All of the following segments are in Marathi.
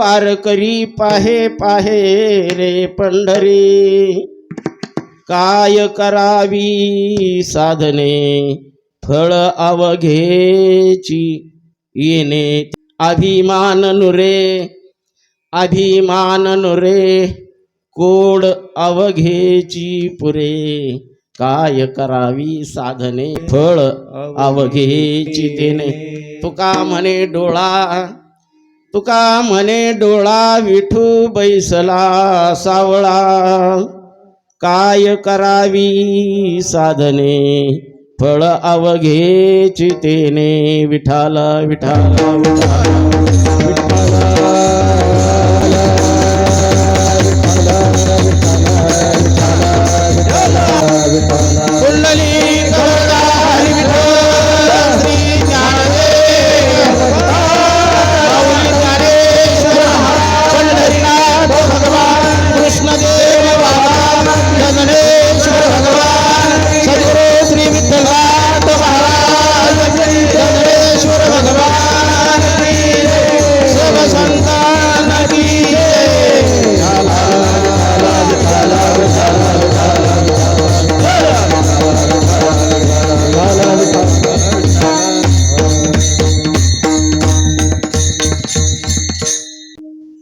वारकरी पाहे पाहे रे पंढरी, काय करावी साधने फळ अवघेची येणे, अभिमान नुरे अभिमान नुरे कोड अवघेची पुरे, काय करावी साधने फळ अवघेची देणे. तुका म्हणे डोळा विठू बैसला सावळा, काय करावी साधने फळ अवघेची तेने. विठाल विठाल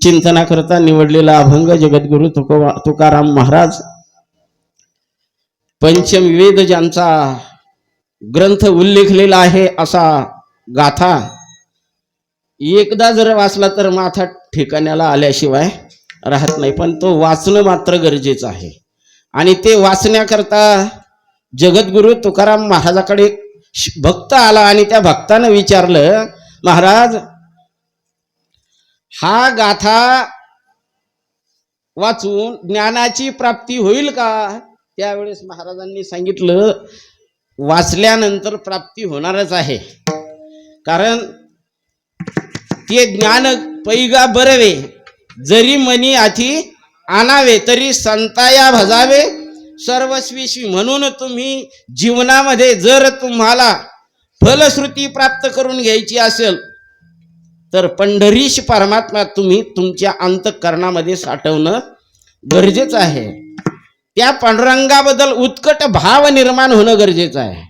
चिंतनाकरता निवडलेला अभंग जगद्गुरु तुकाराम महाराज पंचमवेद ज्यांचा ग्रंथ उल्लेखलेला आहे असा गाथा एकदा जर वाचला तर माथा ठिकाण्याला आल्याशिवाय राहत नाही, पण तो वाचणं मात्र गरजेचं आहे. आणि ते वाचण्याकरता जगद्गुरु तुकाराम महाराजाकडे भक्त आला आणि त्या भक्तानं विचारलं, महाराज हा गाथा वाचून ज्ञानाची प्राप्ती होईल का? त्यावेळेस महाराजांनी सांगितलं, वाचल्यानंतर प्राप्ती होणारच आहे, कारण ते ज्ञान पैगा बरवे जरी मनी आधी आणावे तरी संताया भजावे सर्वस्वीशी. म्हणून तुम्ही जीवनामध्ये जर तुम्हाला फलश्रुती प्राप्त करून घ्यायची असेल तर पंढरीश परमात्मा तुम्ही तुमच्या अंतःकरणामध्ये साठवणं गरजेचं आहे. त्या पांडुरंगाबद्दल उत्कट भाव निर्माण होणं गरजेचं आहे.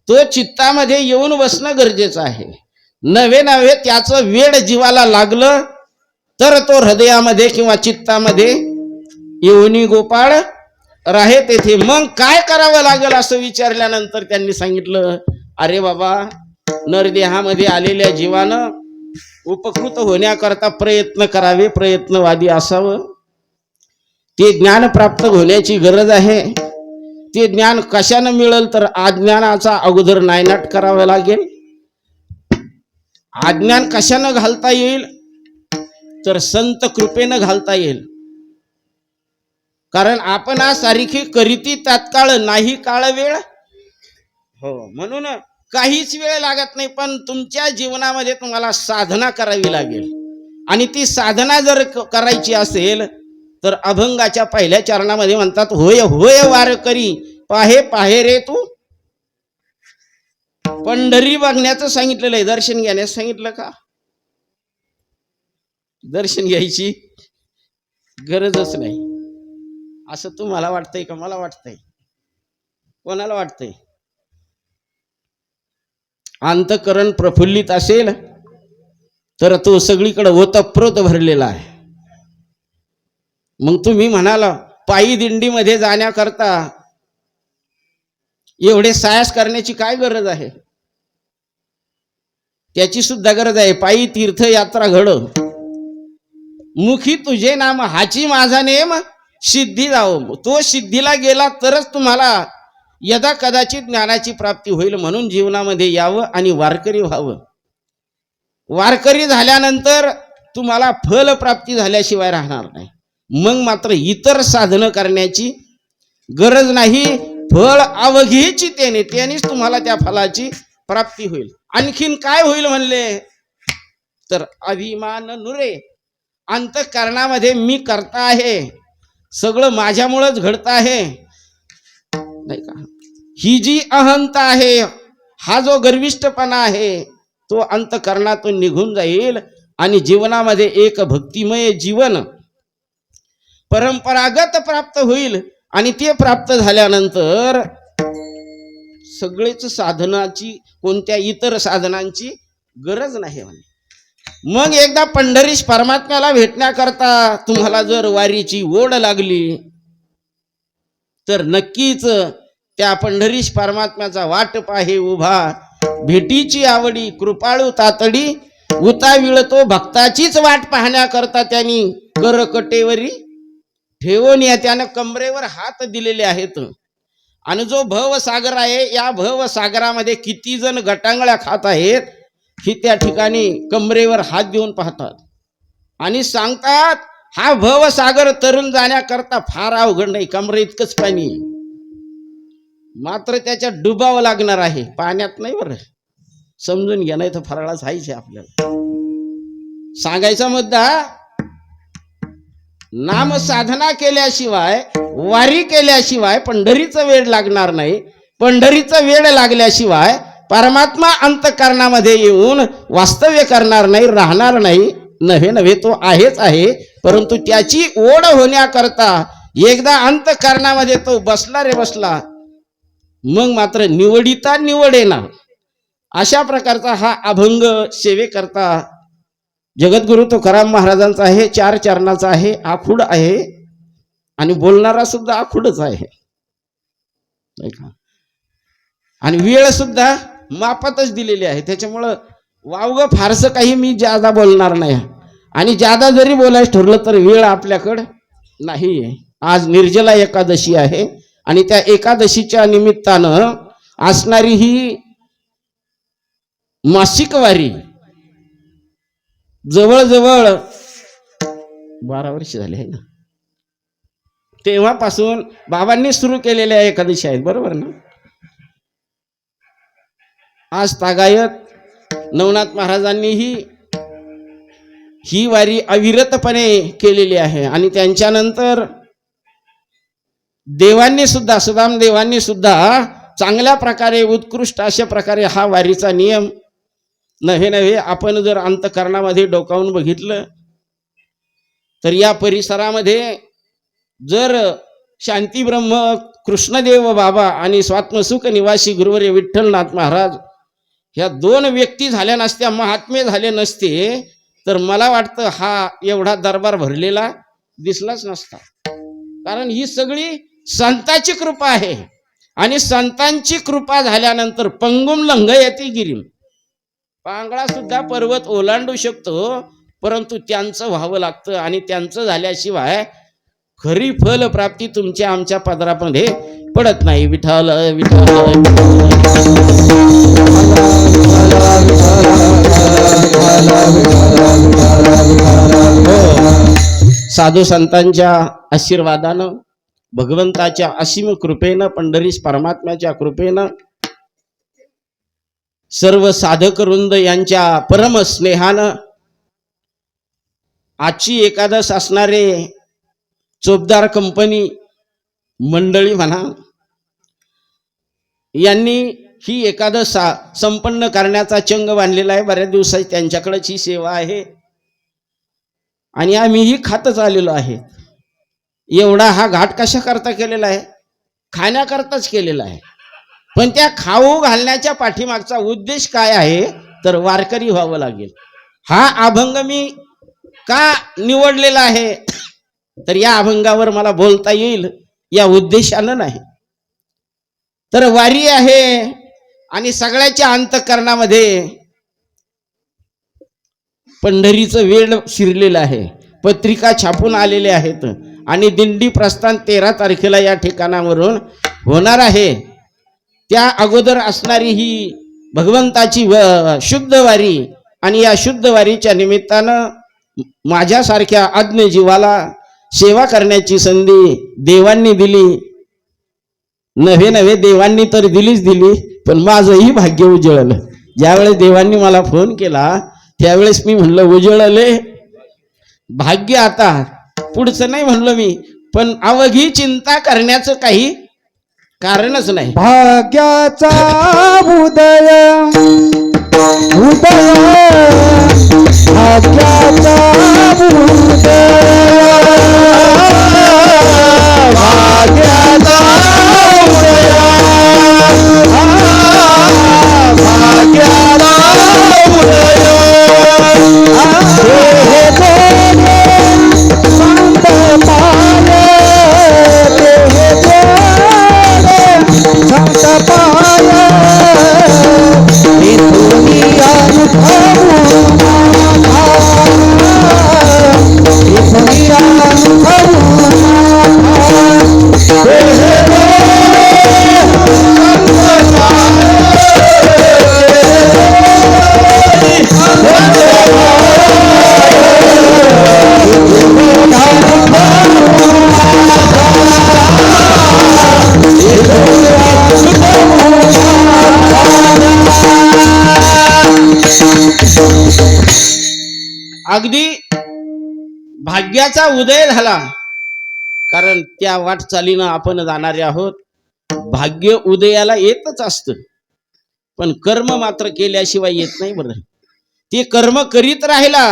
तो चित्तामध्ये येऊन बसणं गरजेचं आहे. नवे नवे त्याचं वेड जीवाला लागलं तर तो हृदयामध्ये किंवा चित्तामध्ये येऊनी गोपाळ राहे तेथे. मग काय करावं लागेल असं विचारल्यानंतर त्यांनी सांगितलं, अरे बाबा, नरदेहामध्ये आलेल्या जीवानं उपकृत होण्याकरता प्रयत्न करावे, प्रयत्नवादी असावं. ते ज्ञान प्राप्त होण्याची गरज आहे. ते ज्ञान कशानं मिळेल तर अज्ञानाचा अगोदर नायनाट करावा लागेल. अज्ञान कशानं घालता येईल तर संत कृपेनं घालता येईल. कारण आपण सारखी करीती तात्काळ नाही काळ वेळ हो, म्हणून काहीच वेळ लागत नाही, पण तुमच्या जीवनामध्ये तुम्हाला साधना करावी लागेल. आणि ती साधना जर करायची असेल तर अभंगाच्या पहिल्या चरणामध्ये म्हणतात, होय होय वारकरी पाहे पाहे रे तू. पंढरी बघण्याचं सांगितलेलं आहे, दर्शन घेण्यास सांगितलं का? दर्शन घ्यायची गरजच नाही असं तुम्हाला वाटतंय का? मला वाटतंय. कोणाला वाटतंय? अंतःकरण प्रफुल्लित असेल तर तो सगळीकडे ओतप्रोत भरलेला आहे. मग तुम्ही म्हणाला पायी दिंडीमध्ये जाण्याकरता एवढे साहस करण्याची काय गरज आहे? त्याची सुद्धा गरज आहे. पायी तीर्थयात्रा घड मुखी तुझे नाम हाची माझा नेम सिद्धी जावो. तो सिद्धीला गेला तरच तुम्हाला यदा कदाचित ज्ञानाची प्राप्ती होईल. म्हणून जीवनामध्ये यावं आणि वारकरी व्हावं. वारकरी झाल्यानंतर तुम्हाला फल प्राप्ती झाल्याशिवाय राहणार नाही. मग मात्र इतर साधनं करण्याची गरज नाही. फळ अवघेची त्यानेच तुम्हाला त्या फलाची प्राप्ती होईल. आणखीन काय होईल म्हणले तर अभिमान नुरे. अंतःकरणामध्ये मी करता आहे, सगळं माझ्यामुळेच घडत आहे नाही का, ही जी अहंता आहे, हा जो गर्विष्ठपणा आहे, तो अंतःकरणातून निघून जाईल. आणि जीवनामध्ये एक भक्तिमय जीवन परंपरागत प्राप्त होईल. आणि ते प्राप्त झाल्यानंतर सगळेच साधनाची, कोणत्या इतर साधनांची गरज नाही म्हणे. मग एकदा पंढरीश परमात्म्याला भेटण्याकरता तुम्हाला जर वारीची ओढ लागली तर नक्कीच त्या पंढरीश परमात्म्याचा वाटप आहे उभा. भेटीची आवडी कृपाळू तातडी, उताविळ तो भक्ताचीच वाट पाहण्याकरता त्यांनी करकटेवरी ठेवून या त्यानं कमरेवर हात दिलेले आहेत. आणि जो भवसागर आहे, या भवसागरामध्ये किती जण गटांगळ्या खात आहेत ही त्या ठिकाणी कमरेवर हात देऊन पाहतात आणि सांगतात हा भवसागर तरुण जाण्याकरता फार अवघड नाही, कमरे इतकंच पाणी, मात्र त्याच्यात डुबावं लागणार आहे. पाण्यात नाही बरं, समजून घ्या, नाही तर फराळाच व्हायचे आपल्याला. सांगायचा मुद्दा, नाम साधना केल्याशिवाय, वारी केल्याशिवाय पंढरीचं वेळ लागणार नाही. पंढरीचं वेळ लागल्याशिवाय परमात्मा अंतःकरणामध्ये येऊन वास्तव्य करणार नाही, राहणार नाही. नव्हे तो आहेच आहे, परंतु त्याची ओढ होण्याकरता एकदा अंतःकरणामध्ये तो बसला रे बसला, मग मात्र निवडिता निवड येणार. अशा प्रकारचा हा अभंग सेवेकरता जगद्गुरु तुकाराम महाराजांचा आहे. 4 चरणाचा आहे, आखूड आहे आणि बोलणारा सुद्धा आखूडच आहे. आणि वेळ सुद्धा मापातच दिलेली आहे. त्याच्यामुळं वावग फारसं काही मी जादा बोलणार नाही. आणि जादा जरी बोलायचं ठरलं तर वेळ आपल्याकडं नाही आहे. आज निर्जला एकादशी आहे आणि त्या एकादशीच्या निमित्तानं असणारी ही मासिक वारी जवळजवळ 12 वर्ष झाले आहे ना, तेव्हापासून बाबांनी सुरू केलेल्या एकादशी आहेत, बरोबर ना. आज तागायत नवनाथ महाराजांनीही ही वारी अविरतपणे केलेली आहे. आणि त्यांच्यानंतर देवांनी सुद्धा, सुदाम देवांनी सुद्धा चांगल्या प्रकारे, उत्कृष्ट अशा प्रकारे हा वारीचा नियम नव्हे आपण जर अंतःकरणामध्ये डोकावून बघितलं तर या परिसरामध्ये जर शांती ब्रह्म कृष्णदेव बाबा आणि स्वात्मसुख निवासी गुरुवर्य विठ्ठलनाथ महाराज ह्या 2 व्यक्ती झाल्या नसत्या, महात्मे झाले नसते, तर मला वाटतं हा एवढा दरबार भरलेला दिसलाच नसता. कारण ही सगळी संतांची कृपा आहे. आणि संतांची कृपा झाल्यानंतर पंगुम लंघयति गिरिम, पांगळा सुद्धा पर्वत ओलांडू शकतो, परंतु त्यांचं व्हावं लागतं. आणि त्यांचं झाल्याशिवाय खरी फल प्राप्ती तुमच्या आमच्या पदरामध्ये पडत नाही. विठ्ठल विठ्ठल साधू संतांच्या आशीर्वादानं, भगवंताच्या असीम कृपेनं, पंढरीश परमात्म्याच्या कृपेनं, सर्व साधक वृंद यांच्या परम स्नेहानं आजची एकादश असणारे चोपदार कंपनी मंडळी म्हणा, यांनी ही एकादश संपन्न करण्याचा चंग बांधलेला आहे. बऱ्याच दिवसाची त्यांच्याकडेच ही सेवा आहे आणि आम्हीही खातच आलेलो आहे. एवढा हा घाट कशा करता केलेला आहे? खाण्याकरताच केलेला आहे. पण त्या खाऊ घालण्याच्या पाठीमागचा उद्देश काय आहे? तर वारकरी व्हावं लागेल. हा अभंग मी का निवडलेला आहे? तर या अभंगावर मला बोलता येईल या उद्देशानं नाही, तर वारी आहे आणि सगळ्याच्या अंतःकरणामध्ये पंढरीचं वेळ शिरलेलं आहे. पत्रिका छापून आलेले आहेत आणि दिंडी प्रस्थान 13 तारखेला या ठिकाणावरून होणार आहे. त्या अगोदर असणारी ही भगवंताची शुद्ध वारी आणि या शुद्ध वारीच्या निमित्तानं माझ्यासारख्या अज्ञ जीवाला सेवा करण्याची संधी देवांनी दिली. नव्हे देवांनी तर दिली, पण माझंही भाग्य उजळलं. ज्यावेळेस देवांनी मला फोन केला त्यावेळेस मी म्हणलं उजळले भाग्य, आता पुढचं नाही म्हणलं मी, पण अवघी चिंता करण्याचं काही कारणच नाही. भाग्याचा उदय उदय भाग्या अगदी भाग्याचा उदय झाला, कारण त्या वाटचालीनं आपण जाणारे आहोत. भाग्य उदयाला येतच असतं, पण कर्म मात्र केल्याशिवाय येत नाही. बरं, ते कर्म करीत राहिला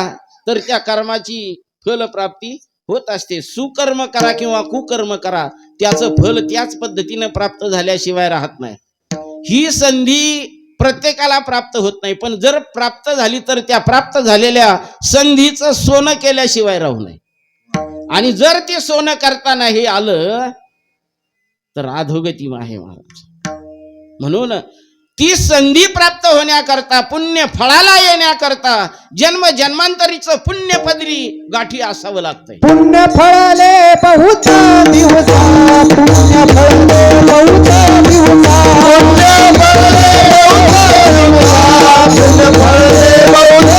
तर त्या कर्माची फलप्राप्ती होत असते. सुकर्म करा किंवा कुकर्म करा, त्याचं फल त्याच पद्धतीने प्राप्त झाल्याशिवाय राहत नाही. ही संधी प्रत्येकाला प्राप्त होत नाही, पण जर प्राप्त झाली तर त्या प्राप्त झालेल्या संधीचं सोनं केल्याशिवाय राहू नये. आणि जर ते सोनं करता नाही आलं तर अधोगती आहे महाराज. म्हणून ती संधी प्राप्त होण्याकरता, पुण्य फळाला येण्याकरता जन्म जन्मांतरीचं पुण्य पदरी गाठी असावं लागतंय. पुण्य फळाले बहुत दिवसा, पुण्य फळाले बहुत दिवसा, पुण्य फळाले बहुत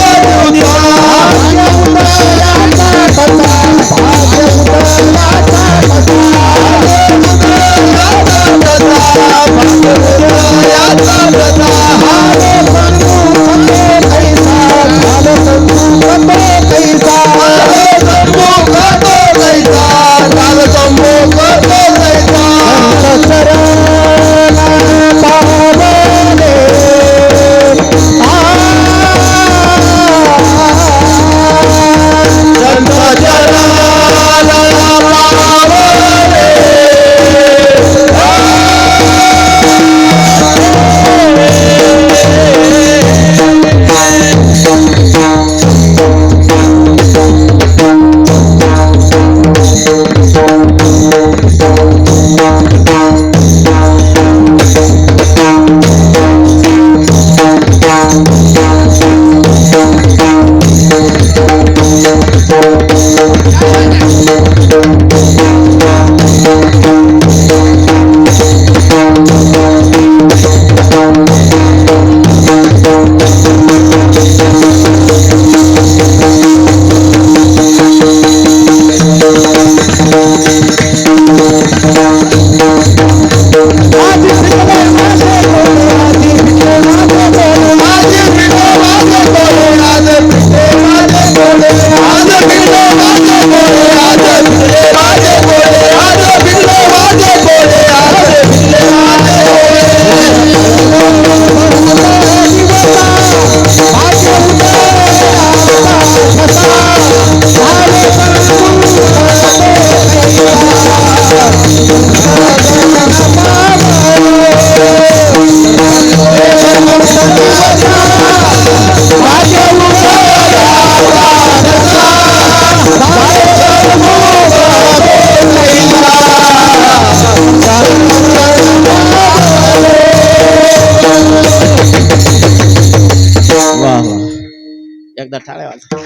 एकदा टाळ्या वाजवा.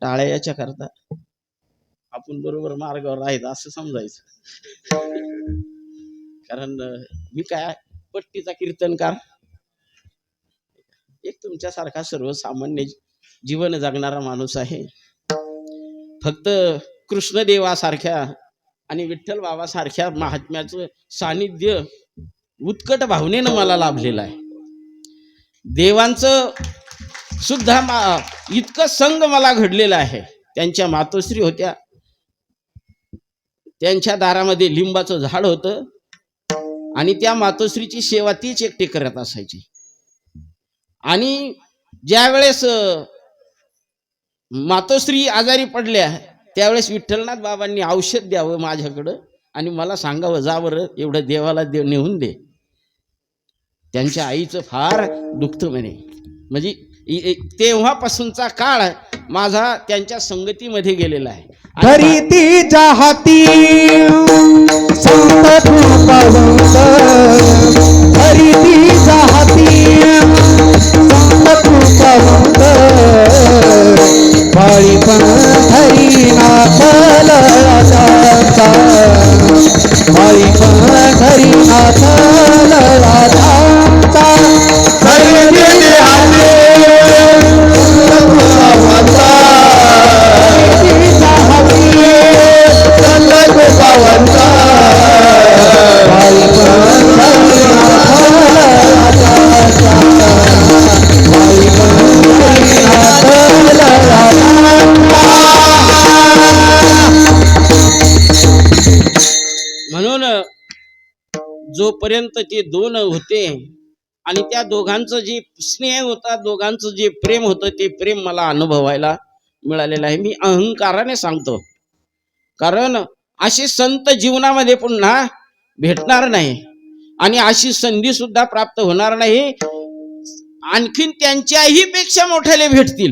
टाळ्या याच्या करता आपण बरोबर मार्गावर आहेत असं समजायचं. कारण मी काय पट्टीचा कीर्तनकार, एक तुमच्यासारखा सर्वसामान्य जीवन जगणारा माणूस आहे. फक्त कृष्णदेवासारख्या आणि विठ्ठल बाबासारख्या महात्म्याचं सानिध्य उत्कट भावनेनं मला लाभलेलं आहे. देवांचं सुद्धा इतकं संग मला घडलेलं आहे. त्यांच्या मातोश्री होत्या, त्यांच्या दारामध्ये लिंबाचं झाड होतं आणि त्या मातोश्रीची सेवा तीच एकटी करत असायची. आणि ज्या वेळेस मातोश्री आजारी पडल्या त्यावेळेस विठ्ठलनाथ बाबांनी औषध द्यावं माझ्याकडं आणि मला सांगावं, जा बरं एवढं देवाला नेऊन दे. त्यांच्या आईचं फार दुखतं म्हणे. म्हणजे तेव्हापासूनचा काळ माझा त्यांच्या संगतीमध्ये गेलेला आहे. घरी तिच्या हाती संत कृपावंत, घरी तिच्या हाती संत कृपावंत, पाळी पण धरी नाथल राजाचा, पाळी पण धरी नाथल राजाचा, घरी तिच्या हाती जोपर्यंत ते दोन होते आणि त्या दोघांचं जे स्नेह होता, दोघांचं जे प्रेम होतं, ते प्रेम मला अनुभवायला मिळालेलं आहे. मी अहंकाराने सांगतो, कारण असे संत जीवनामध्ये पुन्हा भेटणार नाही आणि अशी संधी सुद्धा प्राप्त होणार नाही. आणखीन त्यांच्याही पेक्षा मोठ्याले भेटतील,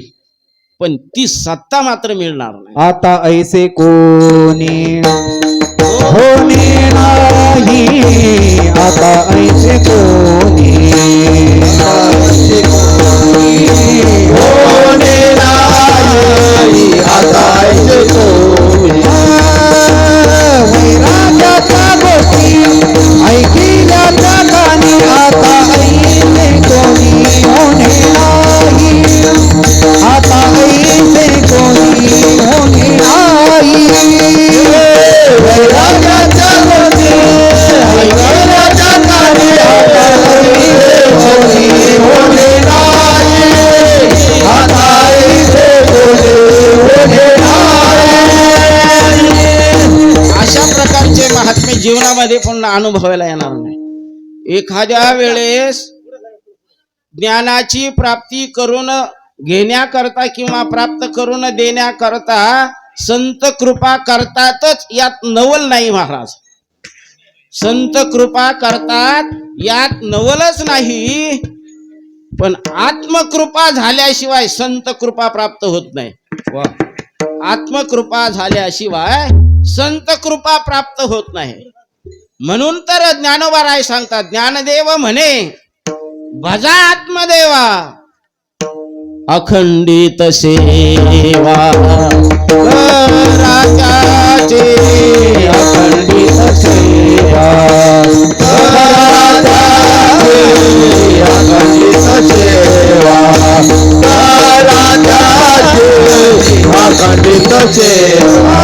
पण ती सत्ता मात्र मिळणार नाही. आता ऐसे कोणी होणे नाही, आता ऐसे कोणी होणे नाही, आता ऐसे कोणी वैराग्याच्या गोष्टी ऐकिल्या त्या कानी, आता ऐसे कोणी होणे नाही, आता ऐसे कोणी होणे नाही. वैराग्याच्या गोष्टी ऐकिल्या त्या कानी, आता ऐसे कोणी होणे नाही, आता ऐसे कोणी होणे नाही. अशा प्रकारचे महात्मे जीवनामध्ये पुन्हा अनुभवायला येणार नाही. एखाद्या वेळेस ज्ञानाची प्राप्ती करून घेण्याकरता किंवा प्राप्त करून देण्याकरता संत कृपा करतातच, यात नवल नाही महाराज. संत कृपा करतात यात नवलच नाही, पण आत्मकृपा झाल्याशिवाय संत कृपा प्राप्त होत नाही. आत्मकृपा झाल्याशिवाय संत कृपा प्राप्त होत नाही. म्हणून तर ज्ञानोबा राय सांगतात, ज्ञानदेव म्हणे भजा आत्मदेवा, अखंडित सेवा राजाचे, अखंडित सेवा राजाचे, अखंडित सेवा राजाचे, अखंडित सेवा.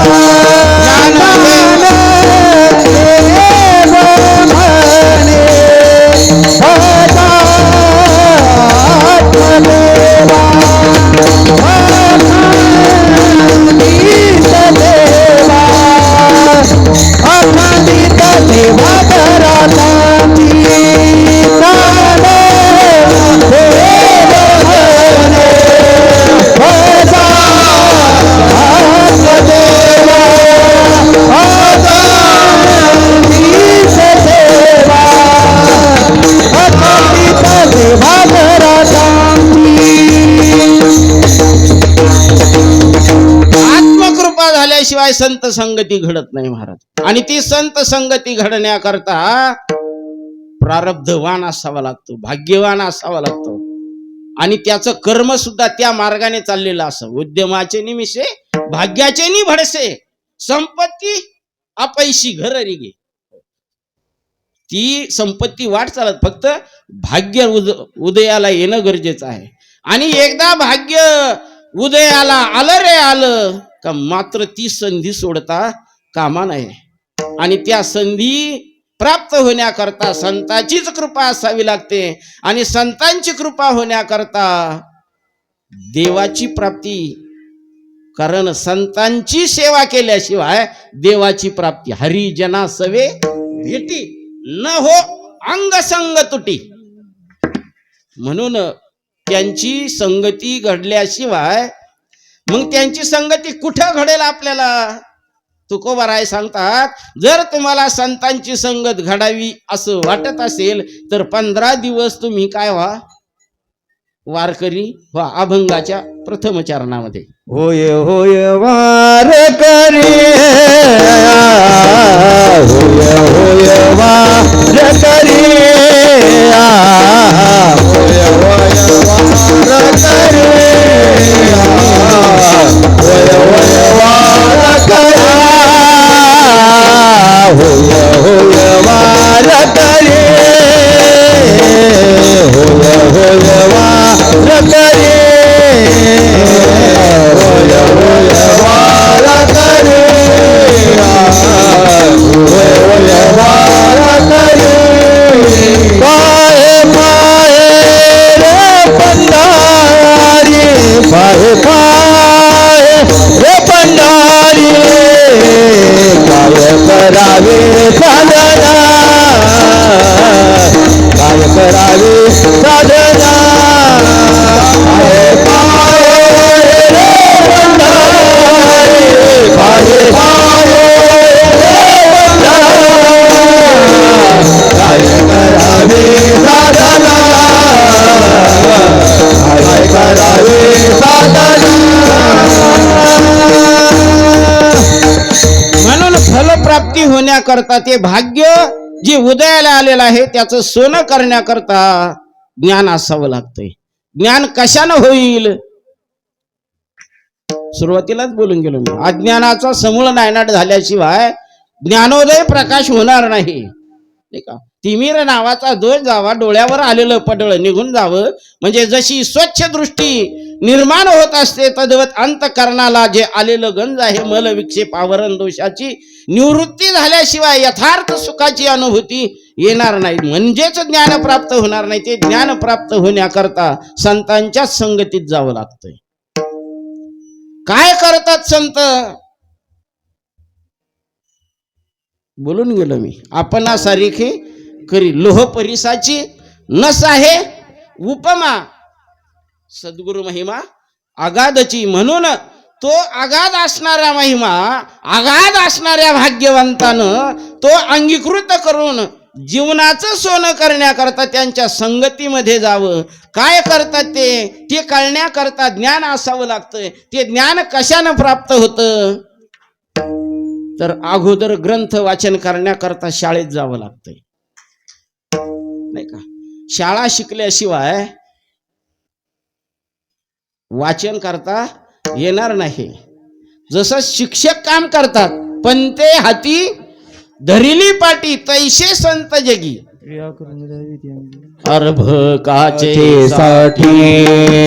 शिवाय संत संगती घडत नाही महाराज. आणि ती संत संगती घडण्याकरता प्रारब्धवान असावा लागतो, भाग्यवान असावा लागतो, आणि त्याचं कर्म सुद्धा त्या मार्गाने चाललेलं असं. उद्यमाचे निमिषे भाग्याचे नि भडसे, संपत्ती अपैशी घर रिगे. ती संपत्ती वाट चालत, फक्त भाग्य उदयाला येणं गरजेचं आहे. आणि एकदा भाग्य उदयाला आलं रे आलं का मात्र ती संधी सोडता कामा नये. आणि त्या संधी प्राप्त होण्याकरता संतांचीच कृपा असावी लागते, आणि संतांची कृपा होण्याकरता देवाची प्राप्ती, कारण संतांची सेवा केल्याशिवाय देवाची प्राप्ती हरिजना सवे भेटी न हो अंग संग तुटी. म्हणून त्यांची संगती घडल्याशिवाय मग त्यांची संगती कुठं घडेल आपल्याला. तुकोबा राय सांगतात, जर तुम्हाला संतांची संगत घडावी असं वाटत असेल तर 15 दिवस तुम्ही काय व्हा, वारकरी व्हा अभंगाच्या प्रथम चरणामध्ये. होय होय वारकरी, होय होय वारकरी, होय होय वारकरी, होय होय वारकरी, होय होय वारकरी, होय होय वारकरी, होय होय वारकरी, होय होय वारकरी. पाय पाय रे पंढारी, पाय पाय रे पंढारी, काय करावे साधना, करावे साधना पाये पाये रे पंढरी पाये पाये रे पंढरी करावे साधना पाये करावे साधना म्हणून फलप्राप्ती होण्याकरता ते भाग्य जे उदयाला आलेलं आहे त्याचं सोनं करण्याकरता ज्ञान असावं लागतंय. ज्ञान कशानं होईल? सुरुवातीलाच बोलून गेलो मी, अज्ञानाचा समूळ नायनाट झाल्याशिवाय ज्ञानोदय प्रकाश होणार नाही. नाही का? तिमिर नावाचा दोष जावा, डोळ्यावर आलेलं पडळ निघून जावं, म्हणजे जशी स्वच्छ दृष्टी निर्माण होत असते तद्वत अंतकरणाला जे आलेलं गंज आहे मल विक्षेप आवरण दोषाची निवृत्ती झाल्याशिवाय यथार्थ सुखाची अनुभूती येणार नाही, म्हणजेच ज्ञान प्राप्त होणार नाही. ते ज्ञान प्राप्त होण्याकरता संतांच्या संगतीत जावं लागतंय. काय करतात संत? बोलून गेलो मी, आपणासारखे करी लोह परिसाची नस आहे उपमा, सद्गुरु महिमा अगाधची. म्हणून तो अगाध असणारा महिमा अगाध असणाऱ्या भाग्यवंतानं तो अंगीकृत करून जीवनाचं सोनं करण्याकरता त्यांच्या संगतीमध्ये जावं. काय करतात ते कळण्याकरता ज्ञान असावं लागतंय. ते ज्ञान कशानं प्राप्त होतं? तर अगोदर ग्रंथ वाचन करण्याकरता शाळेत जावं लागतंय. नाही का? शाळा शिकल्याशिवाय वाचन करता येणार नाही. जसं शिक्षक काम करतात, पण ते हाती धरिली पाटी तैसे संत जगी अर्भकाचे साठी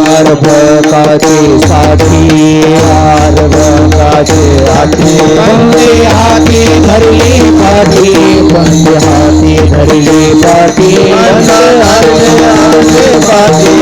अर्भकाचे साठी अर्भकाचे साठी पंथे हाती धरली पाठी पंथे हाती धरली पाठी अर्भकाचे साठी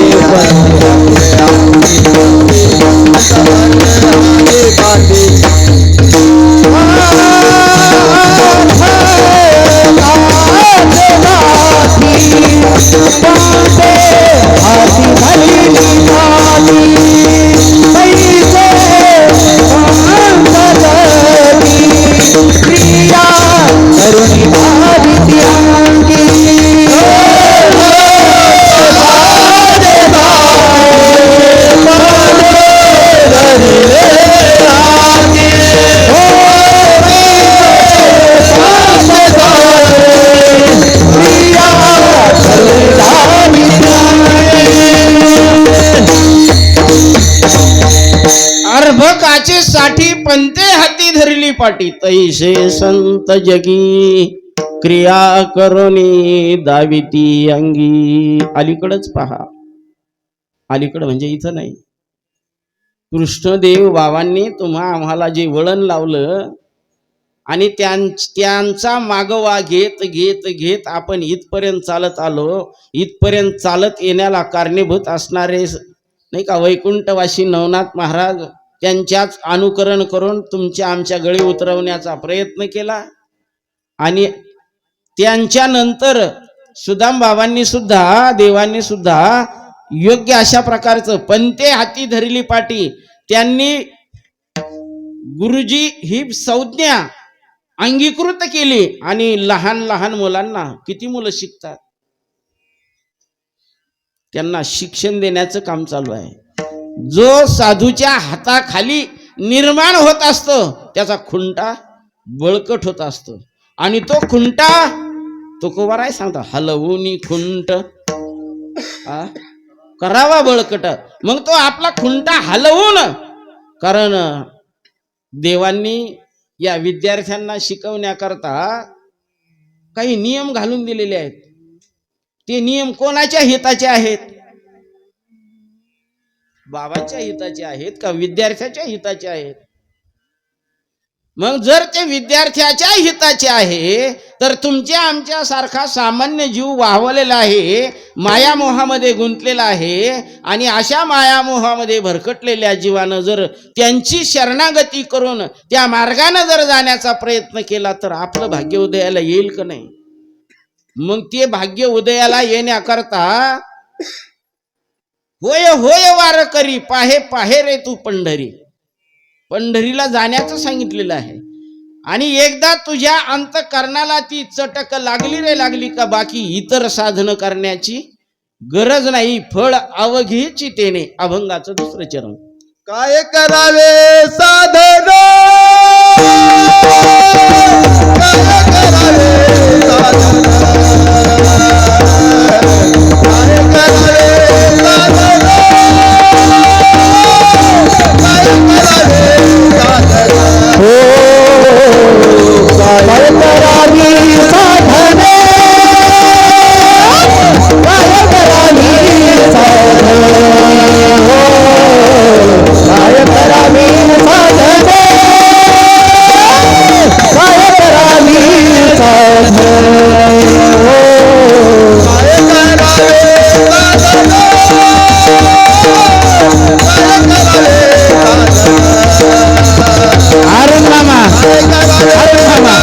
पंथे हाती धरली पाटी तैसे संत जगी क्रिया करोनी दाविती अंगी. अलीकडच पहा, अलीकड म्हणजे इथं नाही. कृष्णदेव बाबांनी आम्हाला जे वळण लावलं आणि त्यांचा मागोवा घेत घेत घेत आपण इथपर्यंत चालत आलो. इथपर्यंत चालत येण्याला कारणीभूत असणारे नाही का वैकुंठवासी नवनाथ महाराज, त्यांच्याच अनुकरण करून तुमच्या आमच्या गळी उतरवण्याचा प्रयत्न केला. आणि त्यांच्यानंतर सुदाम बाबांनी सुद्धा, देवांनी सुद्धा योग्य अशा प्रकारचं पंथे हाती धरली पाटी, त्यांनी गुरुजी ही संज्ञा अंगीकृत केली. आणि लहान लहान मुलांना, किती मुलं शिकतात, त्यांना शिक्षण देण्याचं काम चालू आहे. जो साधूच्या हाताखाली निर्माण होत असतो त्याचा खुंटा बळकट होत असतो. आणि तो खुंटा तुकोबाराय सांगता हलवून खुंट करावा बळकट. मग तो आपला खुंटा हलवून, कारण देवांनी या विद्यार्थ्यांना शिकवण्याकरता काही नियम घालून दिलेले आहेत. ते नियम कोणाच्या हिताचे आहेत? बाबांच्या हिताचे आहेत का विद्यार्थ्याच्या हिताचे आहेत? मग जर ते विद्यार्थ्याच्या हिताचे आहे तर तुमच्या आमच्या सारखा सामान्य जीव वाहवलेला आहे, मायामोहामध्ये गुंतलेला आहे, आणि अशा मायामोहामध्ये भरकटलेल्या जीवानं जर त्यांची शरणागती करून त्या मार्गाने जर जाण्याचा प्रयत्न केला तर आपलं भाग्य उदयाला येईल का नाही? मग ते भाग्य उदयाला येण्याकरता होय होय वार करी पाहे पाहे रे तू पंढरी, पंढरीला जाण्याचं सांगितलेलं आहे. आणि एकदा तुझ्या अंतःकरणाला ती चटक लागली रे लागली का बाकी इतर साधन करण्याची गरज नाही. फळ अवघीची तेने, अभंगाचं दुसरं चरण. काय करावे साधन, काय करावे साधन, काय करावे साधन, काय करावे साधन, हो काय करावी साधन, काय करावी साधन, काय करावी साधन, काय करावी साधन, काय करावे साधन, काय करावे साधन, अरुण मामा, काय करावे अरुण मामा,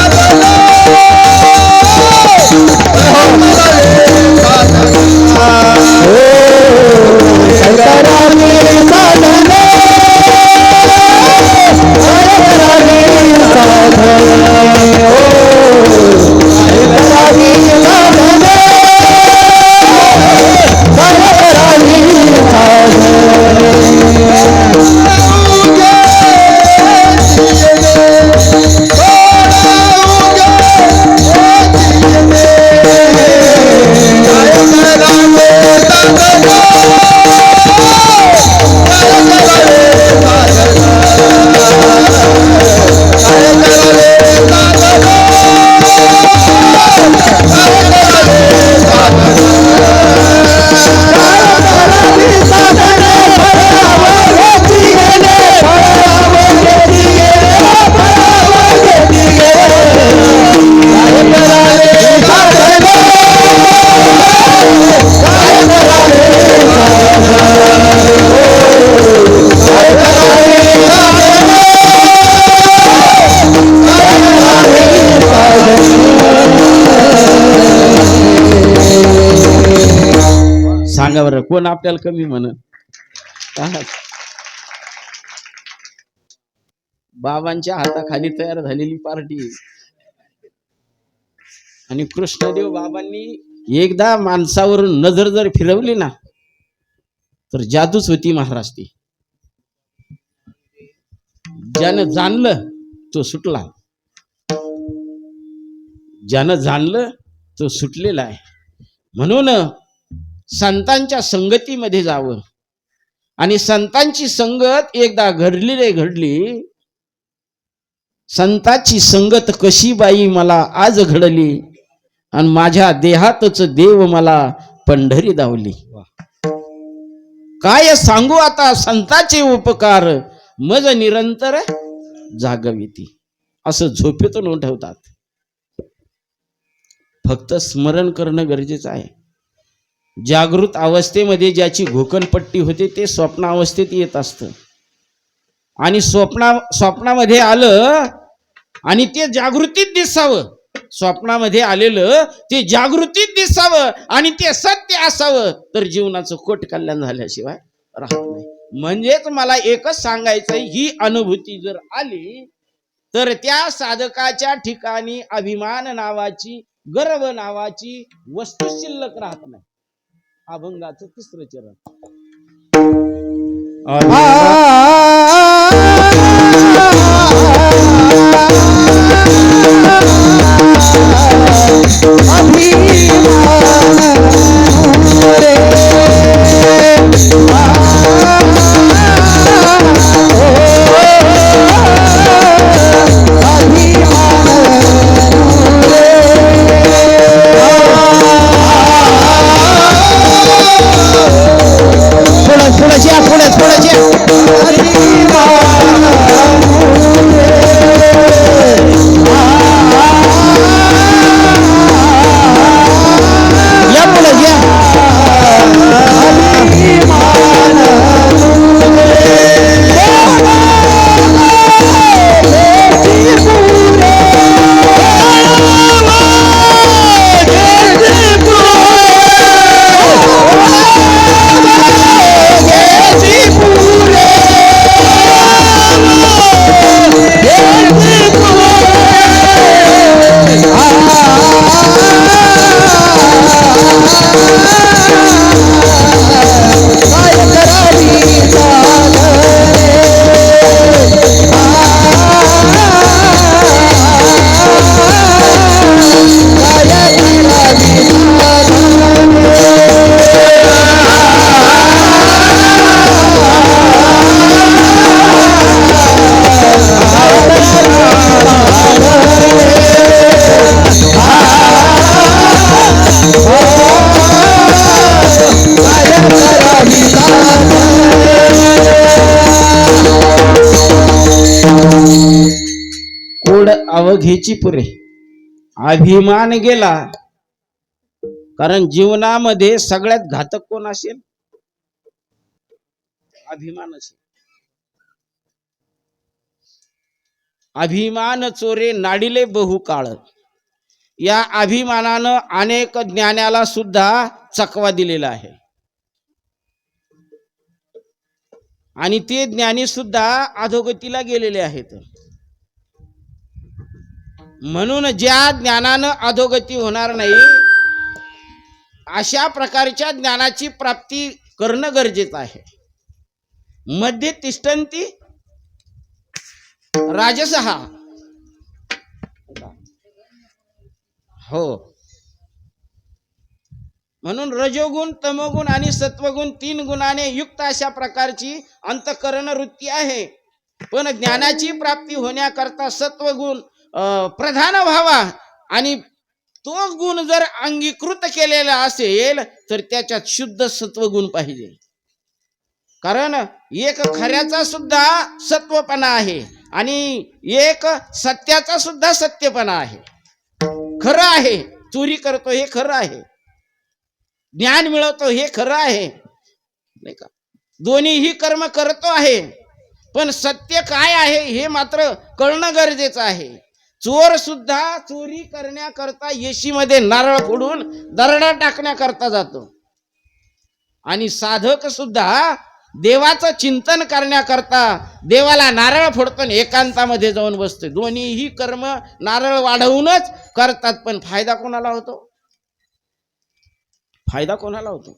सांगा बरं कोण आपल्याला कमी म्हणत? बाबांच्या हाताखाली तयार झालेली पार्टी. आणि कृष्णदेव बाबांनी एकदा माणसावरून नजर जर फिरवली ना तर जादूच होती महाराज ती. ज्यानं जाणलं तो सुटला, ज्यानं जाणलं तो सुटलेला आहे. म्हणून संतांच्या संगतीमध्ये जावं. आणि संतांची संगत एकदा घडली रे घडली, संताची संगत कशी बाई मला आज घडली, आणि माझ्या देहातच देव मला पंढरी दावली. काय सांगू आता संताचे उपकार, मज निरंतर जागविती. असं झोपेतून उठवतात. फक्त स्मरण करणं गरजेचं आहे. जागृत अवस्थेमध्ये ज्याची घोकणपट्टी होते ते स्वप्नावस्थेत येत असतं. आणि स्वप्नामध्ये आलं आणि ते जागृतीत दिसावं, स्वप्नामध्ये आलेलं ते जागृतीत दिसावं आणि ते सत्य असावं तर जीवनाचं कोट कल्याण झाल्याशिवाय राहत नाही. म्हणजेच मला एकच सांगायचंय, ही अनुभूती जर आली तर त्या साधकाच्या ठिकाणी अभिमान नावाची, गर्व नावाची वस्तू शिल्लक राहत नाही. अभंगाचं तिसरं चरण. पुढे आवड अवघेची पुरे. अभिमान गेला. कारण जीवनामध्ये सगळ्यात घातक कोण असेल? अभिमान असेल. अभिमान चोरे नाडिले बहुकाळ. या अभिमानानं अनेक ज्ञानाला सुद्धा चकवा दिलेला आहे. आणि ते ज्ञानी सुद्धा अधोगतीला गेलेले आहेत. म्हणून ज्या ज्ञानानं अधोगती होणार नाही अशा प्रकारच्या ज्ञानाची प्राप्ती करणं गरजेचं आहे. मध्ये तिष्ठन्ति राजसहा. हो, म्हणून रजोगुण, तमोगुण आणि सत्वगुण 3 गुणाने युक्त अशा प्रकारची अंतःकरण वृत्ती आहे. पण ज्ञानाची प्राप्ती होण्याकरता सत्वगुण प्रधान व्हावा आणि तो गुण जर अंगीकृत केलेला असेल तर त्याच्यात शुद्ध सत्वगुण पाहिजे. कारण एक खऱ्याचा सुद्धा सत्वपणा आहे आणि एक सत्याचा सुद्धा सत्यपणा आहे. खरं आहे, चोरी करतो हे खरं आहे, ज्ञान मिळवतो हे खरं आहे नाही का, दोन्हीही कर्म करतो आहे. पण सत्य काय आहे हे मात्र कळणं गरजेचं आहे. चोर सुद्धा चोरी करण्याकरता येशीमध्ये नारळ फोडून दरडा टाकण्याकरता जातो आणि साधक सुद्धा देवाचं चिंतन करण्याकरता देवाला नारळ फोडतो आणि एकांतामध्ये जाऊन बसतो. दोन्हीही कर्म नारळ वाढवूनच करतात. पण फायदा कोणाला होतो? फायदा कोणाला होतो?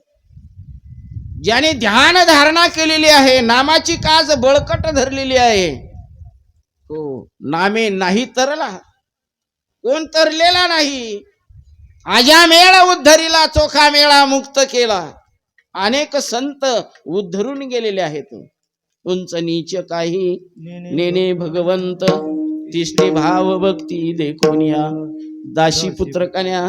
ज्याने ध्यान धारणा केलेली आहे, नामाची कास बळकट धरलेली आहे. हो, नामे नाही तरला, कोण तरलेला नाही. आजा मेळा उद्धरीला, चोखा मेळा मुक्त केला. अनेक संत उद्धरून गेलेले आहेत. उंच नीच काही नेने भगवंत, तिष्ठी भाव भक्ती देखोनिया. दाशी पुत्र कन्या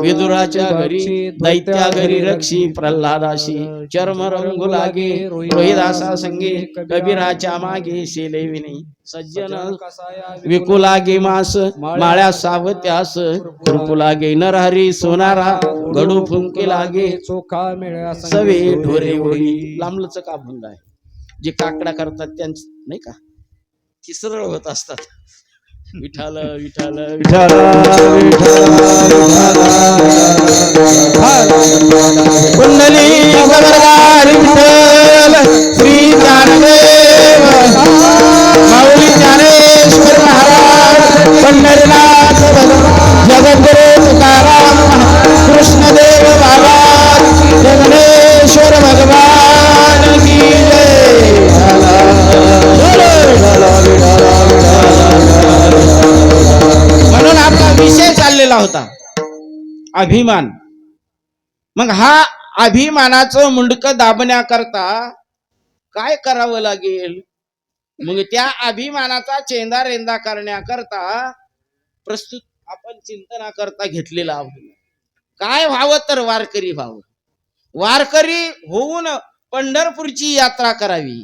विदुराच्या घरी, दैत्या घरी रक्षी प्रल्हादाशी. चर्म रंगू लागे रोहिदासा संगे, कबीराच्या मागे शेले विने. सज्जन विकू लागे मास, माळ्या सावत्यास कृपू लागे. नरहरी सोनारा गडू फुंके लागे, चोखा मेळा सवे ढोरे होई. लांबलच का भंग आहे. जे काकडा करतात त्यांच नाही का, ती सरळ होत असतात. विठाल विठाल विठाल कुंडली गवरगार विठ्ठल श्री ज्ञानदेव माऊली ज्ञानेश्वर महाराज, पंढरीनाथ जगद्गुरु तुकाराम, कृष्णदेव महाराज, जगनेश्वर भगवान की जय. म्हणून आपला विषय चाललेला होता अभिमान. मग हा अभिमानाचं मुंडकं दाबण्याकरता काय करावं लागेल? मग त्या अभिमानाचा चेंदा रेंदा करण्याकरता प्रस्तुत आपण चिंतनाकरता घेतलेला आहोत. काय व्हावं तर वारकरी व्हावं. वारकरी होऊन पंढरपूरची यात्रा करावी.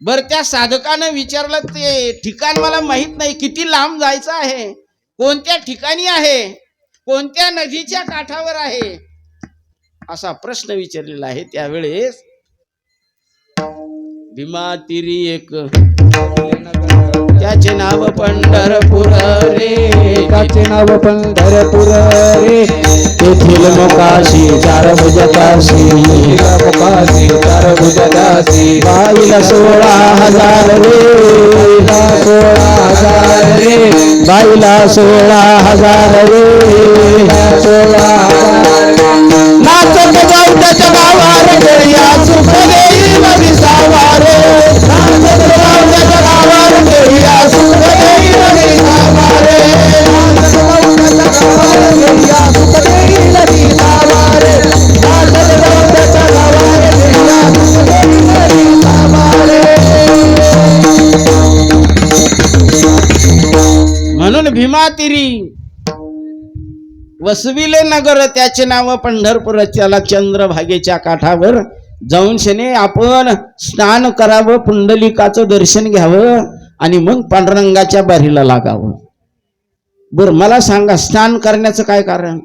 बर, त्या साधकानं विचारलं ते ठिकाण मला माहित नाही, किती लांब जायचं आहे, कोणत्या ठिकाणी आहे, कोणत्या नदीच्या काठावर आहे, असा प्रश्न विचारलेला आहे. त्यावेळेस भीमा तीरी एक, त्याचे नाव पंढरपूर रे, त्याचे नाव पंढरपूर रे. तेथील मोकाशी चार भुजकाशी, मुखाशी चार भुजकाशी. बाईला 16,000 रे, 16,000 रे, बाईला 16,000 रे, 16,000. नाचत जाऊ त्याच्या गावार गेल्या सुख देई मधी सावार. नाचत जाऊ त्याच्या गावार गेल्या सुख देई मधी सावार. नाचत जाऊ त्याच्या गावार गेल्या सुख देई मधी सावार. नाचत जाऊ त्याच्या गावार गेल्या सुख देई मधी सावार. म्हणून भीमा तीरी वसविले नगर, त्याचे नाव पंढरपूर. त्याला चंद्रभागेच्या काठावर जाऊन शने आपण स्नान करावं, पुंडलिकाचं दर्शन घ्यावं आणि मग पांडुरंगाच्या बारीला लागावं. बरं मला सांगा, स्नान करण्याचं काय कारण?